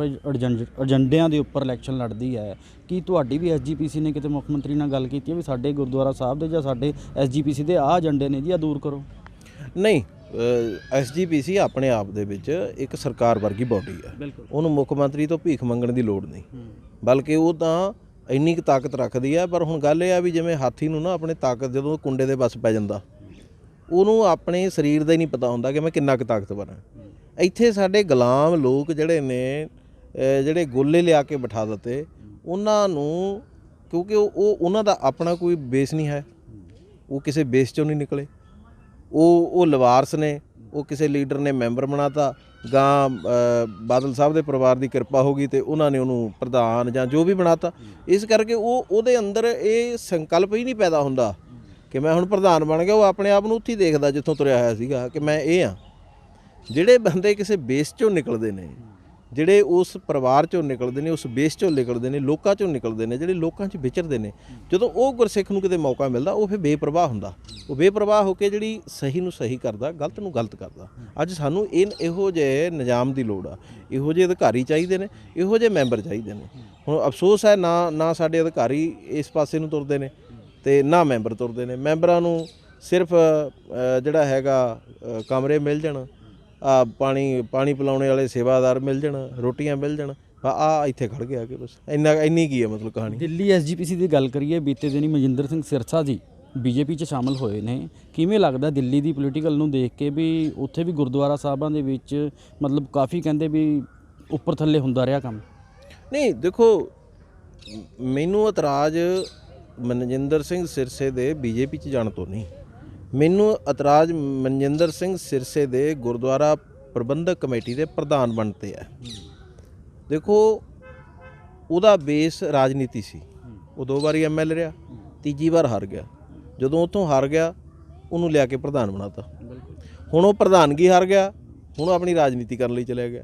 ਏਜੰਡਿਆਂ ਦੇ ਉੱਪਰ ਇਲੈਕਸ਼ਨ ਲੜਦੀ ਹੈ, ਕੀ ਤੁਹਾਡੀ ਵੀ ਐਸਜੀਪੀਸੀ ਨੇ ਕਿਤੇ ਮੁੱਖ ਮੰਤਰੀ ਨਾਲ ਗੱਲ ਕੀਤੀ ਹੈ ਵੀ ਸਾਡੇ ਗੁਰਦੁਆਰਾ ਸਾਹਿਬ ਦੇ ਜਾਂ ਸਾਡੇ ਐਸਜੀਪੀਸੀ ਦੇ ਆਹ ਏਜੰਡੇ ਨੇ ਜੀ, ਆ ਦੂਰ ਕਰੋ? ਨਹੀਂ, ਐਸਜੀਪੀਸੀ ਆਪਣੇ ਆਪ ਦੇ ਵਿੱਚ ਇੱਕ ਸਰਕਾਰ ਵਰਗੀ ਬਾਡੀ ਹੈ। ਉਹਨੂੰ ਮੁੱਖ ਮੰਤਰੀ ਤੋਂ ਭੀਖ ਮੰਗਣ ਦੀ ਲੋੜ ਨਹੀਂ, ਬਲਕਿ ਉਹ ਤਾਂ ਇੰਨੀ ਕੁ ਤਾਕਤ ਰੱਖਦੀ ਹੈ। ਪਰ ਹੁਣ ਗੱਲ ਇਹ ਆ ਵੀ ਜਿਵੇਂ ਹਾਥੀ ਨੂੰ ਨਾ ਆਪਣੇ ਤਾਕਤ ਜਦੋਂ ਕੁੰਡੇ ਦੇ ਵੱਸ ਪੈ ਜਾਂਦਾ, ਉਹਨੂੰ ਆਪਣੇ ਸਰੀਰ ਦਾ ਹੀ ਨਹੀਂ ਪਤਾ ਹੁੰਦਾ ਕਿ ਮੈਂ ਕਿੰਨਾ ਕੁ ਤਾਕਤਵਰ ਹਾਂ। ਇੱਥੇ ਸਾਡੇ ਗੁਲਾਮ ਲੋਕ ਜਿਹੜੇ ਨੇ, ਜਿਹੜੇ ਗੋਲੇ ਲਿਆ ਕੇ ਬਿਠਾ ਦਿੱਤੇ ਉਹਨਾਂ ਨੂੰ, ਕਿਉਂਕਿ ਉਹਨਾਂ ਦਾ ਆਪਣਾ ਕੋਈ ਬੇਸ ਨਹੀਂ ਹੈ, ਉਹ ਕਿਸੇ ਬੇਸ 'ਚੋਂ ਨਹੀਂ ਨਿਕਲੇ, ਉਹ ਲਵਾਰਸ ਨੇ, ਉਹ ਕਿਸੇ ਲੀਡਰ ਨੇ ਮੈਂਬਰ ਬਣਾਤਾ, ਗਾਂ ਬਾਦਲ ਸਾਹਿਬ ਦੇ ਪਰਿਵਾਰ ਦੀ ਕਿਰਪਾ ਹੋ ਗਈ ਤੇ ਉਹਨਾਂ ਨੇ ਉਹਨੂੰ ਪ੍ਰਧਾਨ ਜਾਂ ਜੋ ਵੀ ਬਣਾਤਾ। ਇਸ ਕਰਕੇ ਉਹਦੇ ਅੰਦਰ ਇਹ ਸੰਕਲਪ ਹੀ ਨਹੀਂ ਪੈਦਾ ਹੁੰਦਾ ਕਿ ਮੈਂ ਹੁਣ ਪ੍ਰਧਾਨ ਬਣ ਗਿਆ। ਉਹ ਆਪਣੇ ਆਪ ਨੂੰ ਉੱਥੇ ਹੀ ਦੇਖਦਾ ਜਿੱਥੋਂ ਤੁਰਿਆ ਹੋਇਆ ਸੀਗਾ ਕਿ ਮੈਂ ਇਹ ਹਾਂ। ਜਿਹੜੇ ਬੰਦੇ ਕਿਸੇ ਬੇਸ 'ਚੋਂ ਨਿਕਲਦੇ ਨੇ, ਜਿਹੜੇ ਉਸ ਪਰਿਵਾਰ 'ਚੋਂ ਨਿਕਲਦੇ ਨੇ, ਉਸ ਬੇਸ 'ਚੋਂ ਨਿਕਲਦੇ ਨੇ, ਲੋਕਾਂ 'ਚੋਂ ਨਿਕਲਦੇ ਨੇ, ਜਿਹੜੇ ਲੋਕਾਂ 'ਚ ਵਿਚਰਦੇ ਨੇ, ਜਦੋਂ ਉਹ ਗੁਰਸਿੱਖ ਨੂੰ ਕਿਤੇ ਮੌਕਾ ਮਿਲਦਾ ਉਹ ਫਿਰ ਬੇਪਰਵਾਹ ਹੁੰਦਾ। ਉਹ ਬੇਪਰਵਾਹ ਹੋ ਕੇ ਜਿਹੜੀ ਸਹੀ ਨੂੰ ਸਹੀ ਕਰਦਾ, ਗਲਤ ਨੂੰ ਗਲਤ ਕਰਦਾ। ਅੱਜ ਸਾਨੂੰ ਇਹੋ ਜਿਹੇ ਨਿਜ਼ਾਮ ਦੀ ਲੋੜ ਆ, ਇਹੋ ਜਿਹੇ ਅਧਿਕਾਰੀ ਚਾਹੀਦੇ ਨੇ, ਇਹੋ ਜਿਹੇ ਮੈਂਬਰ ਚਾਹੀਦੇ ਨੇ। ਹੁਣ ਅਫਸੋਸ ਹੈ ਨਾ ਸਾਡੇ ਅਧਿਕਾਰੀ ਇਸ ਪਾਸੇ ਨੂੰ ਤੁਰਦੇ ਨੇ ਤੇ ਨਾ ਮੈਂਬਰ ਤੁਰਦੇ ਨੇ। ਮੈਂਬਰਾਂ ਨੂੰ ਸਿਰਫ ਜਿਹੜਾ ਹੈਗਾ ਕਮਰੇ ਮਿਲ ਜਾਣ, ਪਾਣੀ ਪਿਲਾਉਣੇ ਵਾਲੇ ਸੇਵਾਦਾਰ ਮਿਲ ਜਾਣ, ਰੋਟੀਆਂ ਮਿਲ ਜਾਣ, ਆ ਇੱਥੇ ਖੜ ਗਿਆ ਕਿ ਬਸ ਇੰਨੀ ਕੀ ਹੈ ਮਤਲਬ ਕਹਾਣੀ। ਦਿੱਲੀ ਐਸਜੀਪੀਸੀ ਦੀ ਗੱਲ ਕਰੀਏ, ਬੀਤੇ ਦਿਨੀ ਮਨਜਿੰਦਰ ਸਿੰਘ ਸਿਰਸਾ ਜੀ ਬੀਜੇਪੀ 'ਚ ਸ਼ਾਮਲ ਹੋਏ ਨੇ। ਕਿਵੇਂ ਲੱਗਦਾ ਦਿੱਲੀ ਦੀ ਪੋਲੀਟੀਕਲ ਨੂੰ ਦੇਖ ਕੇ ਵੀ ਉੱਥੇ ਵੀ ਗੁਰਦੁਆਰਾ ਸਾਹਿਬਾਂ ਦੇ ਵਿੱਚ ਮਤਲਬ ਕਾਫੀ ਕਹਿੰਦੇ ਵੀ ਉੱਪਰ ਥੱਲੇ ਹੁੰਦਾ ਰਿਹਾ ਕੰਮ? ਨਹੀਂ ਦੇਖੋ, ਮੈਨੂੰ ਇਤਰਾਜ਼ ਮਨਜਿੰਦਰ ਸਿੰਘ ਸਿਰਸੇ ਦੇ ਬੀਜੇਪੀ 'ਚ ਜਾਣ ਤੋਂ ਨਹੀਂ, ਮੈਨੂੰ ਇਤਰਾਜ਼ ਮਨਜਿੰਦਰ ਸਿੰਘ ਸਿਰਸੇ ਦੇ ਗੁਰਦੁਆਰਾ ਪ੍ਰਬੰਧਕ ਕਮੇਟੀ ਦੇ ਪ੍ਰਧਾਨ ਬਣਨ 'ਤੇ ਹੈ। ਦੇਖੋ, ਉਹਦਾ ਬੇਸ ਰਾਜਨੀਤੀ ਸੀ। ਉਹ 2 ਵਾਰੀ ਐਮਐਲਏ ਰਿਹਾ, ਤੀਜੀ ਵਾਰ ਹਾਰ ਗਿਆ। ਜਦੋਂ ਉੱਥੋਂ ਹਾਰ ਗਿਆ ਉਹਨੂੰ ਲਿਆ ਕੇ ਪ੍ਰਧਾਨ ਬਣਾਤਾ। ਹੁਣ ਉਹ ਪ੍ਰਧਾਨਗੀ ਹਾਰ ਗਿਆ, ਹੁਣ ਉਹ ਆਪਣੀ ਰਾਜਨੀਤੀ ਕਰਨ ਲਈ ਚਲਿਆ ਗਿਆ।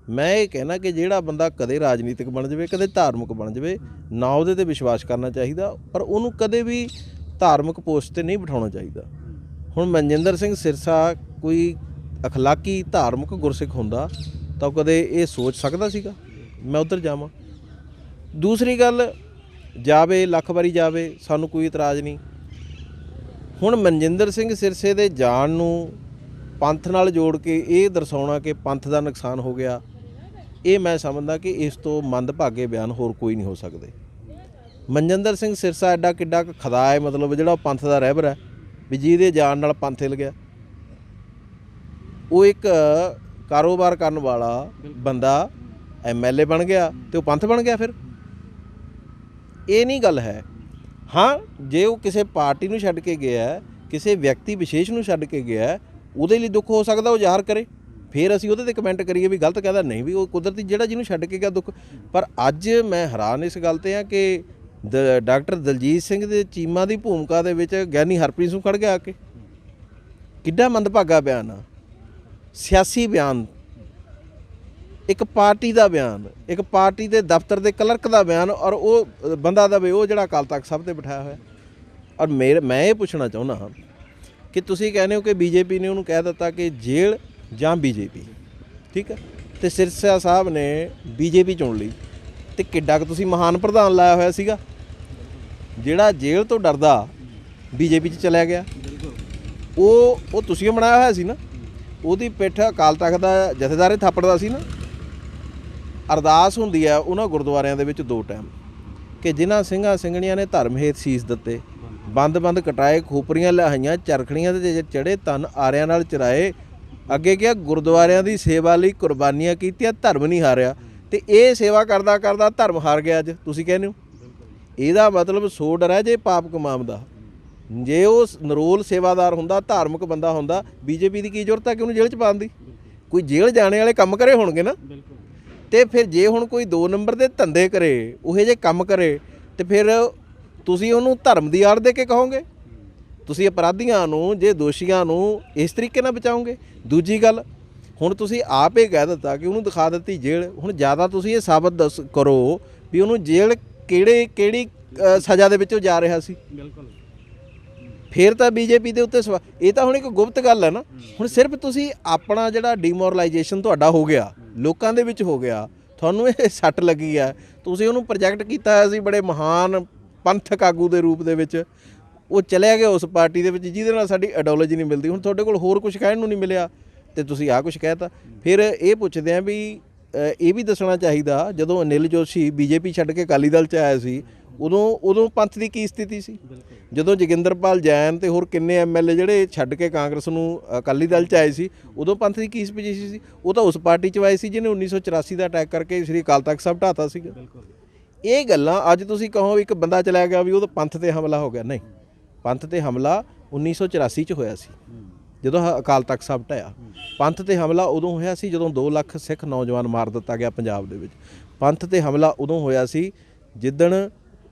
ਮੈਂ ਇਹ ਕਹਿਣਾ ਕਿ ਜਿਹੜਾ ਬੰਦਾ ਕਦੇ ਰਾਜਨੀਤਿਕ ਬਣ ਜਾਵੇ, ਕਦੇ ਧਾਰਮਿਕ ਬਣ ਜਾਵੇ, ਨਾ ਉਹਦੇ 'ਤੇ ਵਿਸ਼ਵਾਸ ਕਰਨਾ ਚਾਹੀਦਾ, ਪਰ ਉਹਨੂੰ ਕਦੇ ਵੀ ਧਾਰਮਿਕ ਪੋਸਟ 'ਤੇ ਨਹੀਂ ਬਿਠਾਉਣਾ ਚਾਹੀਦਾ। ਹੁਣ ਮਨਜਿੰਦਰ ਸਿੰਘ ਸਿਰਸਾ ਕੋਈ ਅਖਲਾਕੀ ਧਾਰਮਿਕ ਗੁਰਸਿੱਖ ਹੁੰਦਾ ਤਾਂ ਕਦੇ ਇਹ ਸੋਚ ਸਕਦਾ ਸੀਗਾ ਮੈਂ ਉੱਧਰ ਜਾਵਾਂ? ਦੂਸਰੀ ਗੱਲ, ਜਾਵੇ ਲੱਖ ਵਾਰੀ ਜਾਵੇ, ਸਾਨੂੰ ਕੋਈ ਇਤਰਾਜ਼ ਨਹੀਂ। ਹੁਣ ਮਨਜਿੰਦਰ ਸਿੰਘ ਸਿਰਸੇ ਦੇ ਜਾਣ ਨੂੰ ਪੰਥ ਨਾਲ ਜੋੜ ਕੇ ਇਹ ਦਰਸਾਉਣਾ ਕਿ ਪੰਥ ਦਾ ਨੁਕਸਾਨ ਹੋ ਗਿਆ, ਇਹ ਮੈਂ ਸਮਝਦਾ ਕਿ ਇਸ ਤੋਂ ਮੰਦਭਾਗੇ ਬਿਆਨ ਹੋਰ ਕੋਈ ਨਹੀਂ ਹੋ ਸਕਦੇ। ਮਨਜਿੰਦਰ ਸਿੰਘ ਸਿਰਸਾ ਐਡਾ ਕਿੱਡਾ ਖੁਦਾ ਹੈ, ਮਤਲਬ ਜਿਹੜਾ ਪੰਥ ਦਾ ਰਹਿਬਰ ਹੈ, ਵੀ ਜਿਹਦੇ ਜਾਣ ਨਾਲ ਪੰਥ ਹਿੱਲ ਗਿਆ। ਉਹ ਇੱਕ ਕਾਰੋਬਾਰ ਕਰਨ ਵਾਲਾ ਬੰਦਾ ਐਮਐਲਏ ਬਣ ਗਿਆ ਤੇ ਉਹ ਪੰਥ ਬਣ ਗਿਆ। ਫਿਰ ਇਹ ਨਹੀਂ ਗੱਲ ਹੈ। ਹਾਂ, ਜੇ ਉਹ ਕਿਸੇ ਪਾਰਟੀ ਨੂੰ ਛੱਡ ਕੇ ਗਿਆ, ਕਿਸੇ ਵਿਅਕਤੀ ਵਿਸ਼ੇਸ਼ ਨੂੰ ਛੱਡ ਕੇ ਗਿਆ, ਉਹਦੇ ਲਈ ਦੁੱਖ ਹੋ ਸਕਦਾ, ਉਹ ਜ਼ਾਹਰ ਕਰੇ, ਫਿਰ ਅਸੀਂ ਉਹਦੇ 'ਤੇ ਕਮੈਂਟ ਕਰੀਏ ਵੀ ਗਲਤ ਕਹਿੰਦਾ। ਨਹੀਂ, ਵੀ ਉਹ ਕੁਦਰਤੀ ਜਿਹੜਾ ਜਿਹਨੂੰ ਛੱਡ ਕੇ ਗਿਆ ਦੁੱਖ। ਪਰ ਅੱਜ ਮੈਂ ਹੈਰਾਨ ਇਸ ਗੱਲ 'ਤੇ ਹਾਂ ਕਿ ਡਾਕਟਰ ਦਲਜੀਤ ਸਿੰਘ ਦੇ ਚੀਮਾ ਦੀ ਭੂਮਿਕਾ ਦੇ ਵਿੱਚ ਗਿਆਨੀ ਹਰਪ੍ਰੀਤ ਸਿੰਘ ਖੜ ਗਿਆ ਆ ਕੇ। ਕਿੱਡਾ ਮੰਦਭਾਗਾ ਬਿਆਨ ਆ, ਸਿਆਸੀ ਬਿਆਨ, ਇੱਕ ਪਾਰਟੀ ਦਾ ਬਿਆਨ, ਇੱਕ ਪਾਰਟੀ ਦੇ ਦਫ਼ਤਰ ਦੇ ਕਲਰਕ ਦਾ ਬਿਆਨ, ਔਰ ਉਹ ਬੰਦਾ ਦਵੇ ਉਹ ਜਿਹੜਾ ਅਕਾਲ ਤਖਤ ਸਾਹਿਬ 'ਤੇ ਬਿਠਾਇਆ ਹੋਇਆ। ਔਰ ਮੈਂ ਇਹ ਪੁੱਛਣਾ ਚਾਹੁੰਦਾ ਹਾਂ ਕਿ ਤੁਸੀਂ ਕਹਿੰਦੇ ਹੋ ਕਿ ਬੀਜੇਪੀ ਨੇ ਉਹਨੂੰ ਕਹਿ ਦਿੱਤਾ ਕਿ ਜੇਲ੍ਹ ਜਾਂ ਬੀਜੇਪੀ, ਠੀਕ ਹੈ, ਅਤੇ ਸਿਰਸਾ ਸਾਹਿਬ ਨੇ ਬੀਜੇਪੀ ਚੁਣ ਲਈ, ਅਤੇ ਕਿੱਡਾ ਕੁ ਤੁਸੀਂ ਮਹਾਨ ਪ੍ਰਧਾਨ ਲਾਇਆ ਹੋਇਆ ਸੀਗਾ ਜਿਹੜਾ ਜੇਲ੍ਹ ਤੋਂ ਡਰਦਾ ਬੀਜੇਪੀ 'ਚ ਚਲਿਆ ਗਿਆ। ਉਹ ਤੁਸੀਂ ਬਣਾਇਆ ਹੋਇਆ ਸੀ ਨਾ। ਉਹਦੀ ਪਿੱਠ ਅਕਾਲ ਤਖਤ ਦਾ ਜਥੇਦਾਰ ਥਾਪੜਦਾ ਸੀ ਨਾ। ਅਰਦਾਸ ਹੁੰਦੀ ਆ ਉਹਨਾਂ ਗੁਰਦੁਆਰਿਆਂ ਦੇ ਵਿੱਚ 2 ਟਾਈਮ ਕਿ ਜਿਨ੍ਹਾਂ ਸਿੰਘਾਂ ਸਿੰਘਣੀਆਂ ਨੇ ਧਰਮ ਹੇਤ ਸੀਸ ਦਿੱਤੇ, ਬੰਦ ਕਟਾਏ, ਖੋਪਰੀਆਂ ਲਹਾਈਆਂ, ਚਰਖੜੀਆਂ ਦੇ ਚੜੇ, ਧਨ ਆਰਿਆਂ ਨਾਲ ਚਰਾਏ, ਅੱਗੇ ਕਿਹਾ ਗੁਰਦੁਆਰਿਆਂ ਦੀ ਸੇਵਾ ਲਈ ਕੁਰਬਾਨੀਆਂ ਕੀਤੀਆਂ, ਧਰਮ ਨਹੀਂ ਹਾਰਿਆ। ਤੇ ਇਹ ਸੇਵਾ ਕਰਦਾ ਕਰਦਾ ਧਰਮ ਹਾਰ ਗਿਆ ਅੱਜ ਤੁਸੀਂ ਕਹਿੰਦੇ ਹੋ। ਇਹਦਾ ਮਤਲਬ ਸੋ ਡਰ ਹੈ ਜੇ ਪਾਪ ਕਮਾਮ ਦਾ। ਜੇ ਉਹ ਨਰੋਲ ਸੇਵਾਦਾਰ ਹੁੰਦਾ, ਧਾਰਮਿਕ ਬੰਦਾ ਹੁੰਦਾ, ਬੀਜੇਪੀ ਦੀ ਕੀ ਜ਼ਰੂਰਤ ਹੈ ਕਿ ਉਹਨੂੰ ਜੇਲ੍ਹ 'ਚ ਪਾਉਣ ਦੀ? ਕੋਈ ਜੇਲ੍ਹ ਜਾਣੇ ਵਾਲੇ ਕੰਮ ਕਰੇ ਹੋਣਗੇ ਨਾ। ਤੇ ਫਿਰ ਜੇ ਹੁਣ ਕੋਈ 2 ਨੰਬਰ ਦੇ ਧੰਦੇ ਕਰੇ, ਉਹੋ ਜਿਹੇ ਕੰਮ ਕਰੇ, ਤੇ ਫਿਰ ਤੁਸੀਂ ਉਹਨੂੰ ਧਰਮ ਦੀ ਆੜ ਦੇ ਕੇ ਕਹੋਗੇ? ਤੁਸੀਂ ਅਪਰਾਧੀਆਂ ਨੂੰ, ਜੇ ਦੋਸ਼ੀਆਂ ਨੂੰ ਇਸ ਤਰੀਕੇ ਨਾਲ ਬਚਾਓਗੇ? ਦੂਜੀ ਗੱਲ, ਹੁਣ ਤੁਸੀਂ ਆਪ ਹੀ ਕਹਿ ਦਿੱਤਾ ਕਿ ਉਹਨੂੰ ਦਿਖਾ ਦਿੱਤੀ ਜੇਲ੍ਹ। ਹੁਣ ਜ਼ਿਆਦਾ ਤੁਸੀਂ ਇਹ ਸਾਬਤ ਕਰੋ ਵੀ ਉਹਨੂੰ ਜੇਲ੍ਹ ਕਿਹੜੀ ਸਜ਼ਾ ਦੇ ਵਿੱਚੋਂ ਜਾ ਰਿਹਾ ਸੀ। ਬਿਲਕੁਲ। ਫਿਰ ਤਾਂ ਬੀਜੇਪੀ ਦੇ ਉੱਤੇ ਇਹ ਤਾਂ ਹੁਣ ਇੱਕ ਗੁਪਤ ਗੱਲ ਹੈ ਨਾ। ਹੁਣ ਸਿਰਫ ਤੁਸੀਂ ਆਪਣਾ ਜਿਹੜਾ ਡੀਮੋਰਲਾਈਜੇਸ਼ਨ ਤੁਹਾਡਾ ਹੋ ਗਿਆ, ਲੋਕਾਂ ਦੇ ਵਿੱਚ ਹੋ ਗਿਆ, ਤੁਹਾਨੂੰ ਇਹ ਸੱਟ ਲੱਗੀ ਆ, ਤੁਸੀਂ ਉਹਨੂੰ ਪ੍ਰੋਜੈਕਟ ਕੀਤਾ ਹੋਇਆ ਸੀ ਬੜੇ ਮਹਾਨ ਪੰਥਕ ਆਗੂ ਦੇ ਰੂਪ ਦੇ ਵਿੱਚ, ਉਹ ਚਲਿਆ ਗਿਆ ਉਸ ਪਾਰਟੀ ਦੇ ਵਿੱਚ ਜਿਹਦੇ ਨਾਲ ਸਾਡੀ ਆਈਡੀਓਲੋਜੀ ਨਹੀਂ ਮਿਲਦੀ। ਹੁਣ ਤੁਹਾਡੇ ਕੋਲ ਹੋਰ ਕੁਝ ਕਹਿਣ ਨੂੰ ਨਹੀਂ ਮਿਲਿਆ ਤੇ ਤੁਸੀਂ ਆਹ ਕੁਝ ਕਹਿਤਾ। ਫਿਰ ਇਹ ਪੁੱਛਦੇ ਆ ਵੀ ਇਹ ਵੀ ਦੱਸਣਾ ਚਾਹੀਦਾ, ਜਦੋਂ ਅਨਿਲ ਜੋਸ਼ੀ ਬੀਜੇਪੀ ਛੱਡ ਕੇ ਅਕਾਲੀ ਦਲ 'ਚ ਆਇਆ ਸੀ ਉਦੋਂ ਪੰਥ ਦੀ ਕੀ ਸਥਿਤੀ ਸੀ। ਜਦੋਂ ਜੋਗਿੰਦਰਪਾਲ ਜੈਨ ਤੇ ਹੋਰ ਕਿੰਨੇ ਐਮਐਲਏ ਜਿਹੜੇ ਛੱਡ ਕੇ ਕਾਂਗਰਸ ਨੂੰ ਅਕਾਲੀ ਦਲ 'ਚ ਆਏ ਸੀ, ਉਦੋਂ ਪੰਥ ਦੀ ਕੀ ਪੋਜੀਸ਼ਨ ਸੀ। ਉਹ ਤਾਂ ਉਸ ਪਾਰਟੀ 'ਚ ਆਏ ਸੀ ਜਿਹਨੇ 1984 ਦਾ ਅਟੈਕ ਕਰਕੇ ਸ੍ਰੀ ਅਕਾਲ ਤਖਤ ਸਾਹਿਬ ਢਾਤਾ ਸੀਗਾ। ਇਹ ਗੱਲਾਂ ਅੱਜ ਤੁਸੀਂ ਕਹੋ ਇੱਕ ਬੰਦਾ ਚਲਾ ਗਿਆ ਵੀ ਉਹ ਤਾਂ ਪੰਥ ਤੇ ਹਮਲਾ ਹੋ ਗਿਆ, ਨਹੀਂ। ਪੰਥ ਤੇ ਹਮਲਾ 1984 'ਚ ਹੋਇਆ ਸੀ ਜਦੋਂ ਅਕਾਲ ਤਖਤ ਸਾਹਿਬ ਢਾਇਆ। ਪੰਥ ਤੇ ਹਮਲਾ ਉਦੋਂ ਹੋਇਆ ਸੀ ਜਦੋਂ 2 ਲੱਖ ਸਿੱਖ ਨੌਜਵਾਨ ਮਾਰ ਦਿੱਤਾ ਗਿਆ ਪੰਜਾਬ ਦੇ ਵਿੱਚ। ਪੰਥ ਤੇ ਹਮਲਾ ਉਦੋਂ ਹੋਇਆ ਸੀ ਜਿੱਦਣ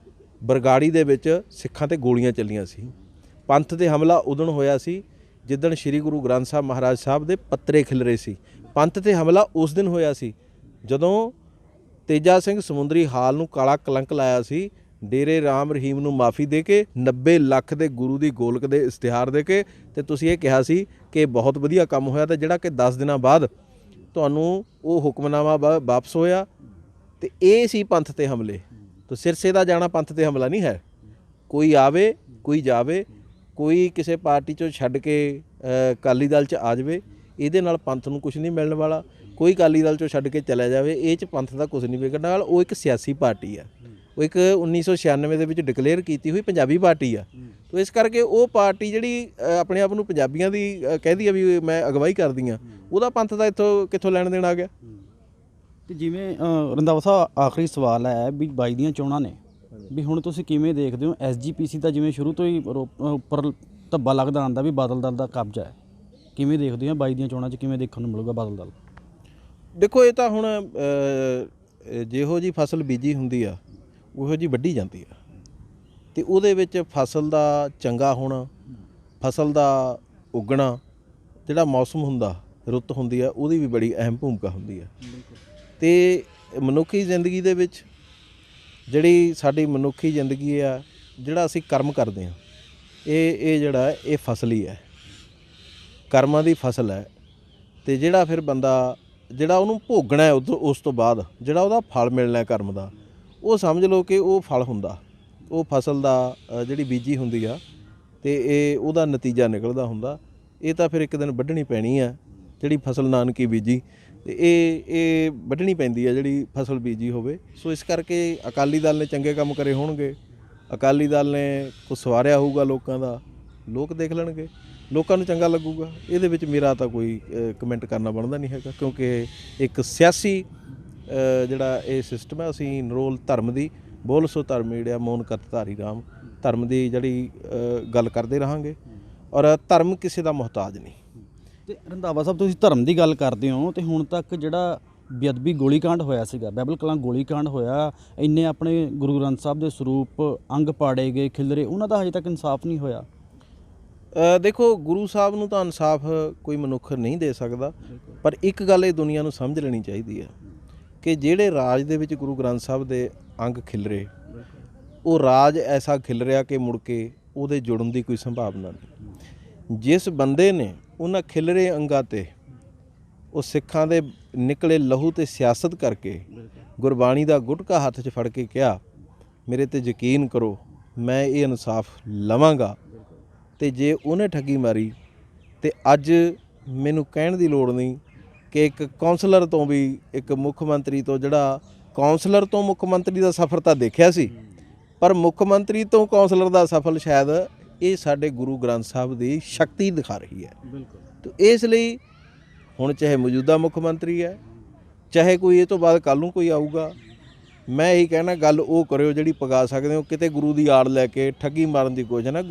ਬਰਗਾੜੀ ਦੇ ਵਿੱਚ ਸਿੱਖਾਂ ਤੇ ਗੋਲੀਆਂ ਚੱਲੀਆਂ ਸੀ। ਪੰਥ ਤੇ ਹਮਲਾ ਉਦੋਂ ਹੋਇਆ ਸੀ ਜਿੱਦਣ ਸ੍ਰੀ ਗੁਰੂ ਗ੍ਰੰਥ ਸਾਹਿਬ ਮਹਾਰਾਜ ਸਾਹਿਬ ਦੇ ਪੱਤਰੇ ਖਿਲ ਰਹੇ ਸੀ। ਪੰਥ ਤੇ ਹਮਲਾ ਉਸ ਦਿਨ ਹੋਇਆ ਸੀ ਜਦੋਂ ਤੇਜਾ ਸਿੰਘ ਸਮੁੰਦਰੀ ਹਾਲ ਨੂੰ ਕਾਲਾ ਕਲੰਕ ਲਾਇਆ ਸੀ, ਡੇਰੇ ਰਾਮ ਰਹੀਮ ਨੂੰ ਮਾਫੀ ਦੇ ਕੇ 90 ਲੱਖ ਦੇ ਗੁਰੂ ਦੀ ਗੋਲਕ ਦੇ ਇਸ਼ਤਿਹਾਰ ਦੇ ਕੇ, ਤੇ ਤੁਸੀਂ ਇਹ ਕਿਹਾ ਸੀ ਕਿ ਬਹੁਤ ਵਧੀਆ ਕੰਮ ਹੋਇਆ, ਤੇ ਜਿਹੜਾ ਕਿ 10 ਦਿਨਾਂ ਬਾਅਦ ਤੁਹਾਨੂੰ ਉਹ ਹੁਕਮਨਾਮਾ ਵਾਪਸ ਹੋਇਆ। ਤੇ ਇਹ ਸੀ ਪੰਥ ਤੇ ਹਮਲੇ। ਤਾਂ ਸਿਰਸੇ ਦਾ ਜਾਣਾ ਪੰਥ ਤੇ ਹਮਲਾ ਨਹੀਂ ਹੈ। ਕੋਈ ਆਵੇ ਕੋਈ ਜਾਵੇ, ਕੋਈ ਕਿਸੇ ਪਾਰਟੀ 'ਚੋਂ ਛੱਡ ਕੇ ਅਕਾਲੀ ਦਲ 'ਚ ਆ ਜਾਵੇ, ਇਹਦੇ ਨਾਲ ਪੰਥ ਨੂੰ ਕੁਝ ਨਹੀਂ ਮਿਲਣ ਵਾਲਾ। ਕੋਈ ਅਕਾਲੀ ਦਲ 'ਚੋਂ ਛੱਡ ਕੇ ਚਲਾ ਜਾਵੇ, ਇਹ 'ਚ ਪੰਥ ਦਾ ਕੁਝ ਨਹੀਂ ਵਿਗੜਨ ਵਾਲਾ। ਉਹ ਇੱਕ ਸਿਆਸੀ ਪਾਰਟੀ ਆ, ਉਹ ਇੱਕ 1996 ਦੇ ਵਿੱਚ ਡਿਕਲੇਅਰ ਕੀਤੀ ਹੋਈ ਪੰਜਾਬੀ ਪਾਰਟੀ ਆ। ਤਾਂ ਇਸ ਕਰਕੇ ਉਹ ਪਾਰਟੀ ਜਿਹੜੀ ਆਪਣੇ ਆਪ ਨੂੰ ਪੰਜਾਬੀਆਂ ਦੀ ਕਹਿੰਦੀ ਆ ਵੀ ਮੈਂ ਅਗਵਾਈ ਕਰਦੀ ਆ, ਉਹਦਾ ਪੰਥ ਦਾ ਇੱਥੋਂ ਕਿੱਥੋਂ ਲੈਣ ਦੇਣ ਆ ਗਿਆ। ਤੇ ਜਿਵੇਂ ਰੰਧਾਵਾ ਸਾਹਿਬ, ਆਖਰੀ ਸਵਾਲ ਹੈ ਵੀ 22 ਦੀਆਂ ਚੋਣਾਂ ਨੇ, ਵੀ ਹੁਣ ਤੁਸੀਂ ਕਿਵੇਂ ਦੇਖਦੇ ਹੋ ਐਸਜੀਪੀਸੀ ਦਾ ਜਿਵੇਂ ਸ਼ੁਰੂ ਤੋਂ ਹੀ ਉੱਪਰ ਧੱਬਾ ਲੱਗਦਾ ਆਉਂਦਾ ਵੀ ਬਾਦਲ ਦਲ ਦਾ ਕਬਜ਼ਾ ਹੈ, ਕਿਵੇਂ ਦੇਖਦੇ ਹੋ 22 ਦੀਆਂ ਚੋਣਾਂ 'ਚ ਕਿਵੇਂ ਦੇਖਣ ਨੂੰ ਮਿਲੂਗਾ ਬਾਦਲ ਦਲ? ਦੇਖੋ ਇਹ ਤਾਂ ਹੁਣ ਜਿਹੋ ਜੀ ਫਸਲ ਬੀਜੀ ਹੁੰਦੀ ਆ ਉਹੋ ਜੀ ਵੱਢੀ ਜਾਂਦੀ ਆ, ਤੇ ਉਹਦੇ ਵਿੱਚ ਫਸਲ ਦਾ ਚੰਗਾ ਹੋਣਾ, ਫਸਲ ਦਾ ਉੱਗਣਾ, ਜਿਹੜਾ ਮੌਸਮ ਹੁੰਦਾ, ਰੁੱਤ ਹੁੰਦੀ ਆ, ਉਹਦੀ ਵੀ ਬੜੀ ਅਹਿਮ ਭੂਮਿਕਾ ਹੁੰਦੀ ਆ। ਤੇ ਮਨੁੱਖੀ ਜ਼ਿੰਦਗੀ ਦੇ ਵਿੱਚ ਜਿਹੜੀ ਸਾਡੀ ਮਨੁੱਖੀ ਜ਼ਿੰਦਗੀ ਆ, ਜਿਹੜਾ ਅਸੀਂ ਕਰਮ ਕਰਦੇ ਹਾਂ, ਇਹ ਜਿਹੜਾ ਇਹ ਫਸਲ ਹੀ ਹੈ, ਕਰਮਾਂ ਦੀ ਫਸਲ ਹੈ। ਤੇ ਜਿਹੜਾ ਫਿਰ ਬੰਦਾ ਜਿਹੜਾ ਉਹਨੂੰ ਭੋਗਣਾ ਹੈ ਉਸ ਤੋਂ ਬਾਅਦ ਜਿਹੜਾ ਉਹਦਾ ਫਲ ਮਿਲਣਾ ਹੈ ਕਰਮ ਦਾ, ਉਹ ਸਮਝ ਲਓ ਕਿ ਉਹ ਫਲ ਹੁੰਦਾ, ਉਹ ਫਸਲ ਦਾ ਜਿਹੜੀ ਬੀਜੀ ਹੁੰਦੀ ਆ, ਤੇ ਇਹ ਉਹਦਾ ਨਤੀਜਾ ਨਿਕਲਦਾ ਹੁੰਦਾ। ਇਹ ਤਾਂ ਫਿਰ ਇੱਕ ਦਿਨ ਵੱਢਣੀ ਪੈਣੀ ਆ ਜਿਹੜੀ ਫਸਲ ਨਾਨਕੀ ਬੀਜੀ, ਤੇ ਇਹ ਵੱਢਣੀ ਪੈਂਦੀ ਆ ਜਿਹੜੀ ਫਸਲ ਬੀਜੀ ਹੋਵੇ। ਸੋ ਇਸ ਕਰਕੇ ਅਕਾਲੀ ਦਲ ਨੇ ਚੰਗੇ ਕੰਮ ਕਰੇ ਹੋਣਗੇ, ਅਕਾਲੀ ਦਲ ਨੇ ਕੁਛ ਸਵਾਰਿਆ ਹੋਊਗਾ ਲੋਕਾਂ ਦਾ, ਲੋਕ ਦੇਖ ਲੈਣਗੇ, ਲੋਕਾਂ ਨੂੰ ਚੰਗਾ ਲੱਗੂਗਾ। ਇਹਦੇ ਵਿੱਚ ਮੇਰਾ ਤਾਂ ਕੋਈ ਕਮੈਂਟ ਕਰਨਾ ਬਣਦਾ ਨਹੀਂ ਹੈਗਾ, ਕਿਉਂਕਿ ਇੱਕ ਸਿਆਸੀ ਜਿਹੜਾ ਇਹ ਸਿਸਟਮ ਹੈ, ਅਸੀਂ ਨਰੋਲ ਧਰਮ ਦੀ ਬੋਲ ਸੋ ਧਰਮ ਮੀੜਿਆ ਮੋਨ ਕਰਤ ਧਾਰੀ ਰਾਮ, ਧਰਮ ਦੀ ਜਿਹੜੀ ਗੱਲ ਕਰਦੇ ਰਹਾਂਗੇ, ਔਰ ਧਰਮ ਕਿਸੇ ਦਾ ਮੁਹਤਾਜ ਨਹੀਂ। ਤੇ ਰੰਧਾਵਾ ਸਾਹਿਬ, ਤੁਸੀਂ ਧਰਮ ਦੀ ਗੱਲ ਕਰਦੇ ਹੋ, ਤੇ ਹੁਣ ਤੱਕ ਜਿਹੜਾ ਬੇਅਦਬੀ ਗੋਲੀकांड ਹੋਇਆ ਸੀਗਾ, ਬਾਈਬਲ ਕਲਾਂ ਗੋਲੀकांड ਹੋਇਆ, ਇੰਨੇ ਆਪਣੇ ਗੁਰੂ ਗ੍ਰੰਥ ਸਾਹਿਬ ਦੇ ਸਰੂਪ ਅੰਗ ਪਾੜੇ ਗਏ, ਖਿਲਰੇ, ਉਹਨਾਂ ਦਾ ਹਜੇ ਤੱਕ ਇਨਸਾਫ ਨਹੀਂ ਹੋਇਆ। ਦੇਖੋ, ਗੁਰੂ ਸਾਹਿਬ ਨੂੰ ਤਾਂ ਇਨਸਾਫ ਕੋਈ ਮਨੁੱਖ ਨਹੀਂ ਦੇ ਸਕਦਾ, ਪਰ ਇੱਕ ਗੱਲ ਇਹ ਦੁਨੀਆ ਨੂੰ ਸਮਝ ਲੈਣੀ ਚਾਹੀਦੀ ਹੈ ਕਿ ਜਿਹੜੇ ਰਾਜ ਦੇ ਵਿੱਚ ਗੁਰੂ ਗ੍ਰੰਥ ਸਾਹਿਬ ਦੇ ਅੰਗ ਖਿਲਰੇ, ਉਹ ਰਾਜ ਐਸਾ ਖਿਲ ਰਿਹਾ ਕਿ ਮੁੜ ਕੇ ਉਹਦੇ ਜੁੜਨ ਦੀ ਕੋਈ ਸੰਭਾਵਨਾ ਨਹੀਂ। ਜਿਸ ਬੰਦੇ ਨੇ ਉਹਨਾਂ ਖਿਲਰੇ ਅੰਗਾਂ 'ਤੇ ਉਹ ਸਿੱਖਾਂ ਦੇ ਨਿਕਲੇ ਲਹੂ 'ਤੇ ਸਿਆਸਤ ਕਰਕੇ ਗੁਰਬਾਣੀ ਦਾ ਗੁਟਕਾ ਹੱਥ 'ਚ ਫੜ ਕੇ ਕਿਹਾ ਮੇਰੇ 'ਤੇ ਯਕੀਨ ਕਰੋ, ਮੈਂ ਇਹ ਇਨਸਾਫ ਲਵਾਂਗਾ, ਤੇ ਜੇ ਉਹਨੇ ਠੱਗੀ ਮਾਰੀ, ਤੇ ਅੱਜ ਮੈਨੂੰ ਕਹਿਣ ਦੀ ਲੋੜ ਨਹੀਂ ਕਿ ਇੱਕ ਕੌਂਸਲਰ ਤੋਂ ਵੀ, ਇੱਕ ਮੁੱਖ ਮੰਤਰੀ ਤੋਂ, ਜਿਹੜਾ ਕੌਂਸਲਰ ਤੋਂ ਮੁੱਖ ਮੰਤਰੀ ਦਾ ਸਫ਼ਰ ਤਾਂ ਦੇਖਿਆ ਸੀ, ਪਰ ਮੁੱਖ ਮੰਤਰੀ ਤੋਂ ਕੌਂਸਲਰ ਦਾ ਸਫ਼ਰ ਸ਼ਾਇਦ ਇਹ ਸਾਡੇ ਗੁਰੂ ਗ੍ਰੰਥ ਸਾਹਿਬ ਦੀ ਸ਼ਕਤੀ ਦਿਖਾ ਰਹੀ ਹੈ। ਤੇ ਇਸ ਲਈ ਹੁਣ ਚਾਹੇ ਮੌਜੂਦਾ ਮੁੱਖ ਮੰਤਰੀ ਹੈ, ਚਾਹੇ ਕੋਈ ਇਹ ਤੋਂ ਬਾਅਦ ਕੱਲ੍ਹ ਨੂੰ ਕੋਈ ਆਊਗਾ, ਮੈਂ ਇਹੀ ਕਹਿਣਾ ਗੱਲ ਉਹ ਕਰਿਓ ਜਿਹੜੀ ਪਗਾ ਸਕਦੇ ਹੋ। ਕਿਤੇ ਗੁਰੂ ਦੀ ਆੜ ਲੈ ਕੇ ਠੱਗੀ ਮਾਰਨ ਦੀ ਕੋਸ਼ਿਸ਼ ਨਾ।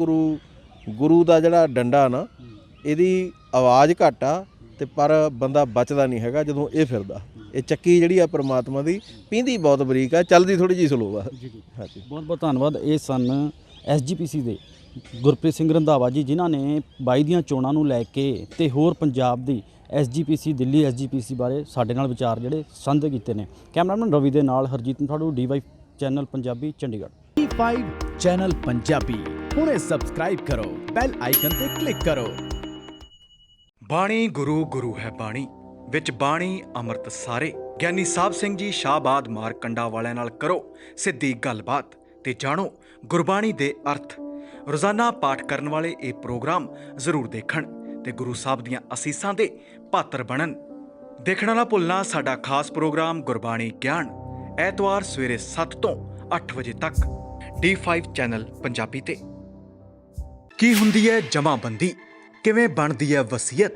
ਗੁਰੂ ਦਾ ਜਿਹੜਾ ਡੰਡਾ ਨਾ, ਇਹਦੀ ਆਵਾਜ਼ ਘੱਟ ਆ, ਤੇ ਪਰ ਬੰਦਾ ਬਚਦਾ ਨਹੀਂ ਹੈਗਾ ਜਦੋਂ ਇਹ ਫਿਰਦਾ। ਇਹ ਚੱਕੀ ਜਿਹੜੀ ਆ ਪਰਮਾਤਮਾ ਦੀ, ਪੀਂਦੀ ਬਹੁਤ ਬਰੀਕ ਆ, ਚੱਲਦੀ ਥੋੜ੍ਹੀ ਜਿਹੀ ਸਲੋ ਆ। ਹਾਂਜੀ, ਬਹੁਤ ਬਹੁਤ ਧੰਨਵਾਦ। ਇਹ ਸਨ ਐਸਜੀਪੀਸੀ ਦੇ ਗੁਰਪ੍ਰੀਤ ਸਿੰਘ ਰੰਧਾਵਾ ਜੀ, ਜਿਨ੍ਹਾਂ ਨੇ 22 ਦੀਆਂ ਚੋਣਾਂ ਨੂੰ ਲੈ ਕੇ ਤੇ ਹੋਰ ਪੰਜਾਬ ਦੀ SGPC ਦਿੱਲੀ SGPC ਬਾਰੇ ਸਾਡੇ ਨਾਲ ਵਿਚਾਰ ਜਿਹੜੇ ਸਾਂਝੇ ਕੀਤੇ ਨੇ। ਕੈਮਰਾਮੈਨ ਰਵੀ ਦੇ ਨਾਲ Harjeet Matharu DY channel Punjabi Chandigarh. D5 channel Punjabi ਹੁਣੇ ਸਬਸਕ੍ਰਾਈਬ ਕਰੋ, ਬੈਲ ਆਈਕਨ ਤੇ ਕਲਿੱਕ ਕਰੋ। ਬਾਣੀ ਗੁਰੂ ਗੁਰੂ ਹੈ ਬਾਣੀ ਵਿੱਚ ਬਾਣੀ ਅੰਮ੍ਰਿਤ ਸਾਰੇ। ਗਿਆਨੀ ਸਾਹਿਬ ਸਿੰਘ ਜੀ ਸ਼ਾਹਬਾਦ ਮਾਰਕੰਡਾ ਵਾਲਿਆਂ ਨਾਲ ਕਰੋ ਸਿੱਧੀ ਗੱਲਬਾਤ ਤੇ ਜਾਣੋ ਗੁਰਬਾਣੀ ਦੇ ਅਰਥ। ਰੋਜ਼ਾਨਾ ਪਾਠ ਕਰਨ ਵਾਲੇ ਇਹ ਪ੍ਰੋਗਰਾਮ ਜ਼ਰੂਰ ਦੇਖਣ ਤੇ ਗੁਰੂ ਸਾਹਿਬ ਦੀਆਂ ਅਸੀਸਾਂ ਦੇ ਪਾਤਰ ਬਣਨ। ਦੇਖਣਾ ਨਾ ਭੁੱਲਣਾ ਸਾਡਾ ਖਾਸ ਪ੍ਰੋਗਰਾਮ ਗੁਰਬਾਣੀ ਗਿਆਨ, ਐਤਵਾਰ ਸਵੇਰੇ 7 ਤੋਂ 8 ਵਜੇ ਤੱਕ D5 ਚੈਨਲ ਪੰਜਾਬੀ ਤੇ। ਕੀ ਹੁੰਦੀ ਹੈ ਜਮਾਬੰਦੀ, ਕਿਵੇਂ ਬਣਦੀ ਹੈ ਵਸੀਅਤ,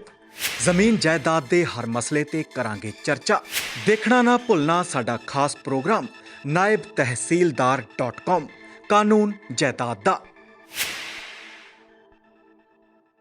ਜ਼ਮੀਨ ਜਾਇਦਾਦ ਦੇ ਹਰ ਮਸਲੇ ਤੇ ਕਰਾਂਗੇ ਚਰਚਾ। ਦੇਖਣਾ ਨਾ ਭੁੱਲਣਾ ਸਾਡਾ ਖਾਸ ਪ੍ਰੋਗਰਾਮ naibtehsildar.com ਕਾਨੂੰਨ ਜਾਇਦਾਦ ਦਾ।